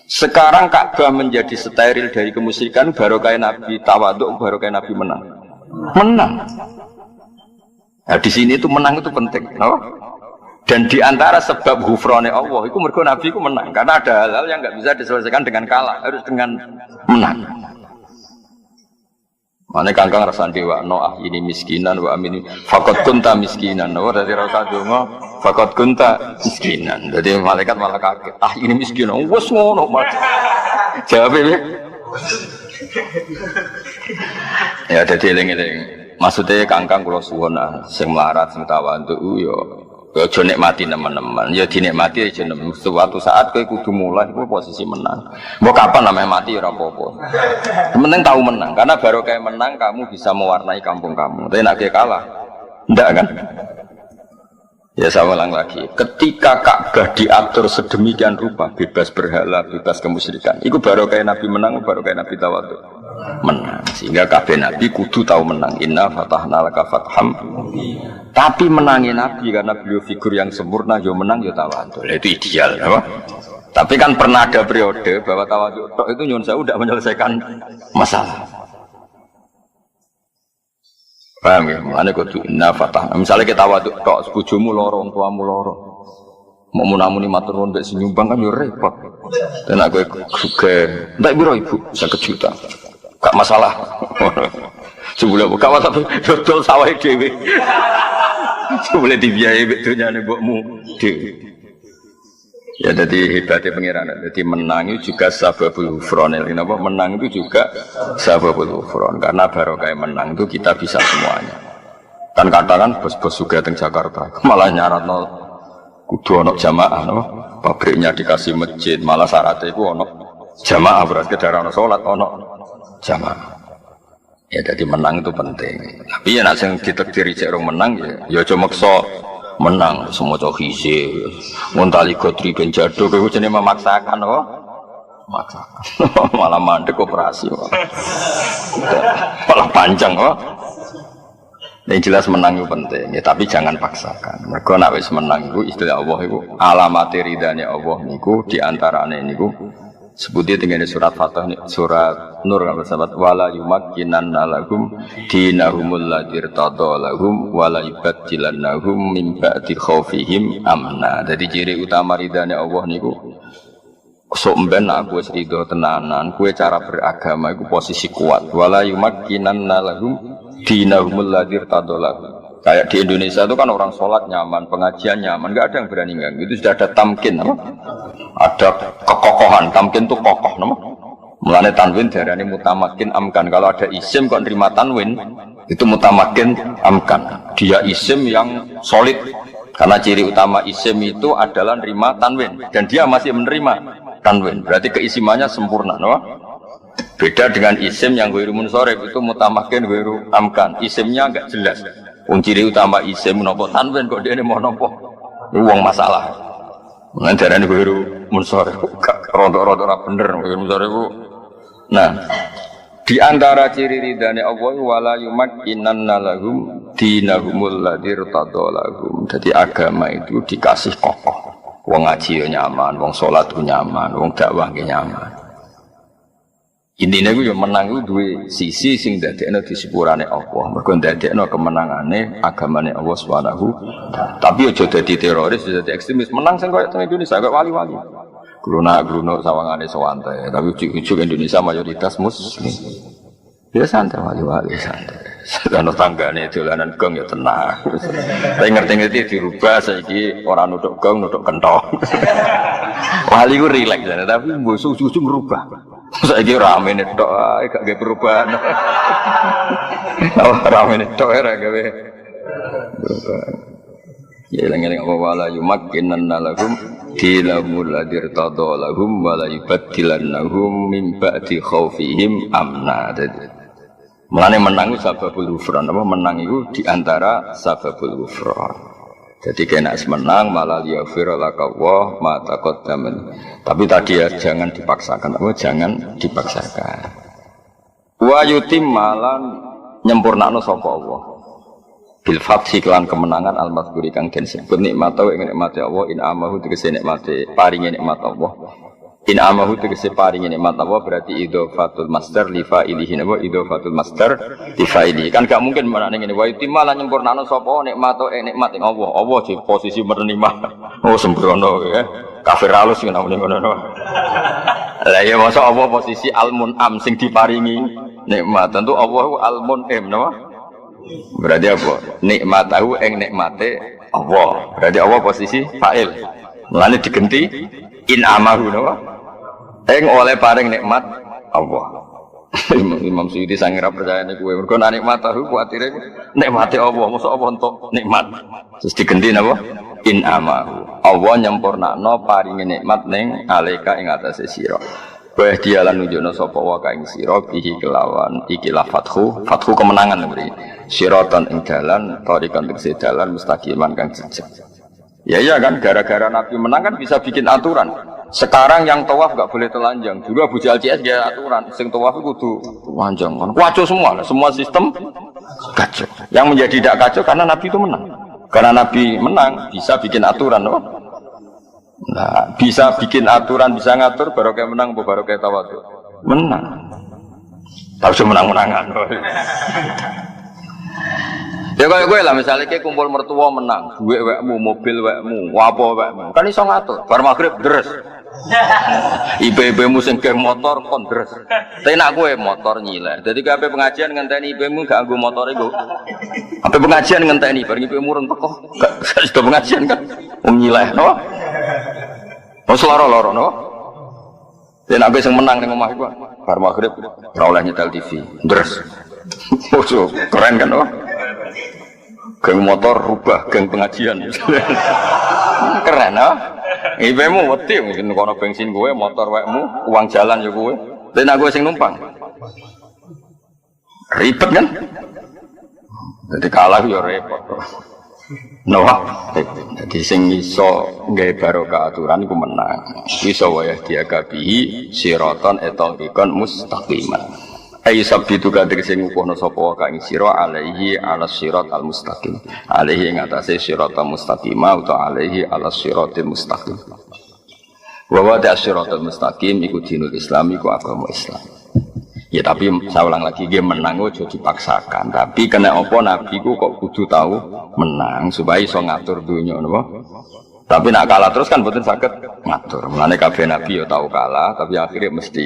Sekarang Ka'bah menjadi steril dari kemusyrikan, barokah Nabi tawaduk, barokah Nabi menang. Menang. Nah, di sini itu menang itu penting, no? Dan di antara sebab ghufrane Allah, itu mergo Nabi itu menang. Karena ada hal-hal yang nggak bisa diselesaikan dengan kalah, harus dengan menang. Mana kangkang rasa dewa, no ini miskinan, wa amin fakot kunta miskinan, no dari rasa dungo fakot kunta miskinan. Jadi malaikat malah kaget, ini miskinan, wes ngono mat. Jawabnya, ya jadi eling-eling. Maksudnya kangkang kalau suwon sing melarat, sing tawadhu yo. Ya nikmati teman-teman, ya dinikmati aja. Suatu saat kowe kudu mulai, kowe posisi menang. Mau kapan namanya mati ora apa-apa. Penting tahu menang, karena baru kayak menang kamu bisa mewarnai kampung kamu. Tapi nak kalah, enggak kan? Ya saya ulang lagi. Ketika Ka'bah diatur sedemikian rupa, bebas berhala, bebas kemusyrikan, itu baru kayak Nabi menang, baru kayak Nabi tawadhu. Menang, sehingga kabeh Nabi kudu tahu menang. Inna fatahna laka fatham. Tapi menangin Nabi karena beliau figur yang sempurna, yo menang yo tawadhu. Itu ideal, apa? Tapi kan pernah ada periode bahwa tawadhu itu nyuwun sewu tidak menyelesaikan masalah. Paham ya? Mulane kudu inna fatahna. Misalnya kita tawadhu tok bojomu lara, wong tuamu lara. Mau munamuni matur nuwun mbek nyumbang kan yo repot. Dan aku juga, mbak biro ibu 1 juta. Gak masalah. Sebelum buka WhatsApp betul sawah dewi. Sebelum dibiayai betulnya nih mbokmu dewi. Ya jadi hebatnya pengiran. Jadi menang itu juga sababul ghufran. Kenapa menang itu juga sababul ghufran? Karena baru kayak menang itu kita bisa semuanya. Kan katakan bos-bos juga teng Jakarta malah nyarat kudu ana jamaah, no? pabriknya dikasih masjid, malah syaratnya itu ono jamaah, berarti sekedar ono sholat, ono jamaah. Ya jadi menang itu penting. Tapi ya nak sing ditakdiri cek rong menang ya cuma maksa menang semua cowok hise ngontali gotri ben jado kowe jenenge memaksakan kok. Maksakan. Malah mandek operasi kok. Malah panjang kok. Yang jelas menang itu penting ya, tapi jangan paksakan. Mergo nek wis menang iku istilah Allah iku alamate ridane Allah niku di antarane niku sebutnya dengan surat Fatah, surat Nur sahabat wala yumakkinanna lahum dinahumul ladzi irtada lahum wala yubaddilannahum min ba'di khaufihim amna. Jadi ciri utama ridane Allah niku sok mben aku wis ridho tenanan, kowe cara beragama iku posisi kuat. Wala yumakkinanna lahum dinahumul ladzi irtada lahum. Kayak di Indonesia itu kan orang sholat nyaman, pengajian nyaman, nggak ada yang berani ganggu. Itu sudah ada tamkin, apa? Ada kekokohan. Tamkin itu kokoh, nama. Mulane tanwin darani mutamakin amkan. Kalau ada isim kok nerima tanwin, itu mutamakin amkan. Dia isim yang solid. Karena ciri utama isim itu adalah nerima tanwin, dan dia masih menerima tanwin. Berarti keisimannya sempurna, nama. Beda dengan isim yang ghairu munsorif itu mutamakin ghairu amkan. Isimnya enggak jelas. Ciri utama isim nopo tanwin kok dia ini mau nopo uang masalah. Mengajaran itu baru munsor, rodok-rodok ora bener munsor itu. Nah, di antara ciri ridane Allah wala yumakkinanna lahum dinahumul ladzi irtada lahum. Jadi agama itu dikasih kokoh. Wong ngaji nyaman, wong salat nyaman, wong dakwah nyaman. Intinya gue yang menang itu dua sisi sing dadekno di sepurane Allah. Mergo dadekno kemenangane agamane Allah Subhanahu. Tapi aja dadi teroris, dadi ekstremis. Menang sing koyo teng Indonesia koyo wali-wali. Gruno sawangane sewantai, tapi ujug-ujug Indonesia mayoritas muslim. Ya santai wali-wali santai. Sedana tanggane dolanan gong ya tenang. Tapi ngerti-ngerti dirubah saiki ora nuthuk gong, nuthuk kenthong. Wali ku rileks tapi mbok susu ngerubah. Saiki rame netok ae gak gawe perubahan. Rame netok ora gawe perubahan. Ya eling-eling apa wala yumakkinanna lahum dinahumul ladzi irtada lahum wala yubaddilannahum min ba'di khaufihim amna. Mulane menang itu sababul ghufran, apa menang itu diantara sababul ghufran. Jadi kena menang malah liyaghfira laka wa ma taqaddama. Tapi tadi ya jangan dipaksakan, jangan dipaksakan. Wa yutim malan nyempurnakno sapa Allah. Bil fathi kelan kemenangan al-mazkuri kang den sebut nikmat wa nikmate Allah in amahu tegese nikmate paringe nikmat Allah. In amahu tegese paringe nikmat Allah berarti idhofatul masdar li fa'ilihi wa idhofatul masdar li fa'ilihi. Kan gak mungkin menane ngene wa yutim malan nyempurnakno sapa nikmat nikmat ing Allah. Allah di posisi menerima. Oh sembrono ya. Kafir halus ngono ngono. Lah ya masa Allah posisi al-mun'am sing diparingi nikmat. Tentu Allah al-mun'im napa? Berarti apa? Nikmatahu ing nikmate Allah. Berarti Allah posisi fa'il. Mulane digenti in amahu napa? Ing oleh paring nikmat Allah. Imam Suyuti sangira percaya nek kowe mergo nikmatahu kuwatire nikmate Allah, mosok Allah entuk nikmat. Terus digenti napa? In amahu. Allah nyempurnakno paringi nikmat ning alika ing atase sira. Wa dialan nunjukna sapa wa ka ing sira bihi kelawan ikilah fathu kemenangan mriki. Siratan ing dalan tarikan tegese dalan mustaqiman kang jejeg. Ya iya kan gara-gara Nabi menang kan bisa bikin aturan. Sekarang yang tawaf enggak boleh telanjang. Dulu Abu Jahal CS dia aturan sing tawaf kudu telanjang. Kan kacau semua sistem kacau. Yang menjadi tidak kacau karena Nabi itu menang. Karena Nabi menang bisa bikin aturan loh. Nah, bisa bikin aturan, bisa ngatur baru kayak menang, baru kayak tawadhu. Menang. Tahu menang-menangan. Ya kayak gue lah misalnya kayak kumpul mertua menang, duit wekmu, mobil wekmu, apa wekmu. Kan iso ngatur. Bar magrib deres. Ibu-ibumu sing geng motor kon deres. Tapi nak gue motor nyileh. Jadi kabeh pengajian ngenteni ibumu gak nggo motor iku. Apa pengajian ngenteni bar ibumu urung teko. Gak sudah pengajian kan. Nyileh no. Oh seloro-loro no. Tapi nak gue sing menang ning omah iku bar magrib ora oleh nyetel TV. Deres. Oh keren kan no. Geng motor rubah geng pengajian. Keren no? Ibemu wedi mungkin kono bensin gue, motor wekmu, uang jalan ya gue. Dan aku sing numpang. Ribet kan? Jadi kalah ya repot. Jadi sing iso nggawe barokah aturan iku menang. Iso wayah diagabihi siratan etaqikon mustaqiman. Ai sabitu kadir sing ngukuhna sapa ka ing sira alaihi ala sirat al mustaqim. Alaihi ing atase siratal mustaqimah utawa alaihi ala siratil mustaqim. Wa wa siratal mustaqim iku dinul Islam iku agama Islam. Ya tapi saya ulang lagi dia menang ojo dipaksakan. Tapi kena apa nabi ku kok kudu tahu menang supaya iso ngatur dunia napa. Tapi nak kalah terus kan mboten saged ngatur. Mulane kabeh nabi ya tahu kalah tapi akhirnya mesti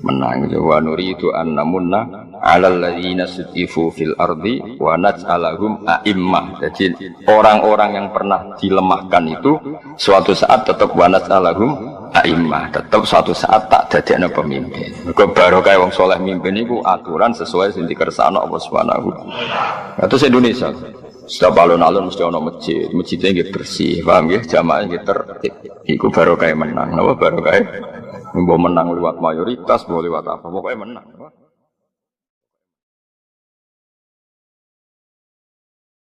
menang. Wa nuridu an namunna 'alal ladzina sutifu fil ardi wa naj'alahum a'immah. Jadi orang-orang yang pernah dilemahkan itu suatu saat tetap wa naj'alahum a'immah, tetap suatu saat tak dadekno pemimpin. Mergo barokah wong saleh mimpin iku aturan sesuai sing dikersakno Allah Subhanahu. Terus Indonesia setiap alun-alun mesti ono masjid, masjidnya nggih bersih, paham nggih? Jamaah nggih tertib. Iku barokah menang. Napa barokah? Mbok menang lewat mayoritas, mbok lewat apa? Pokoknya menang.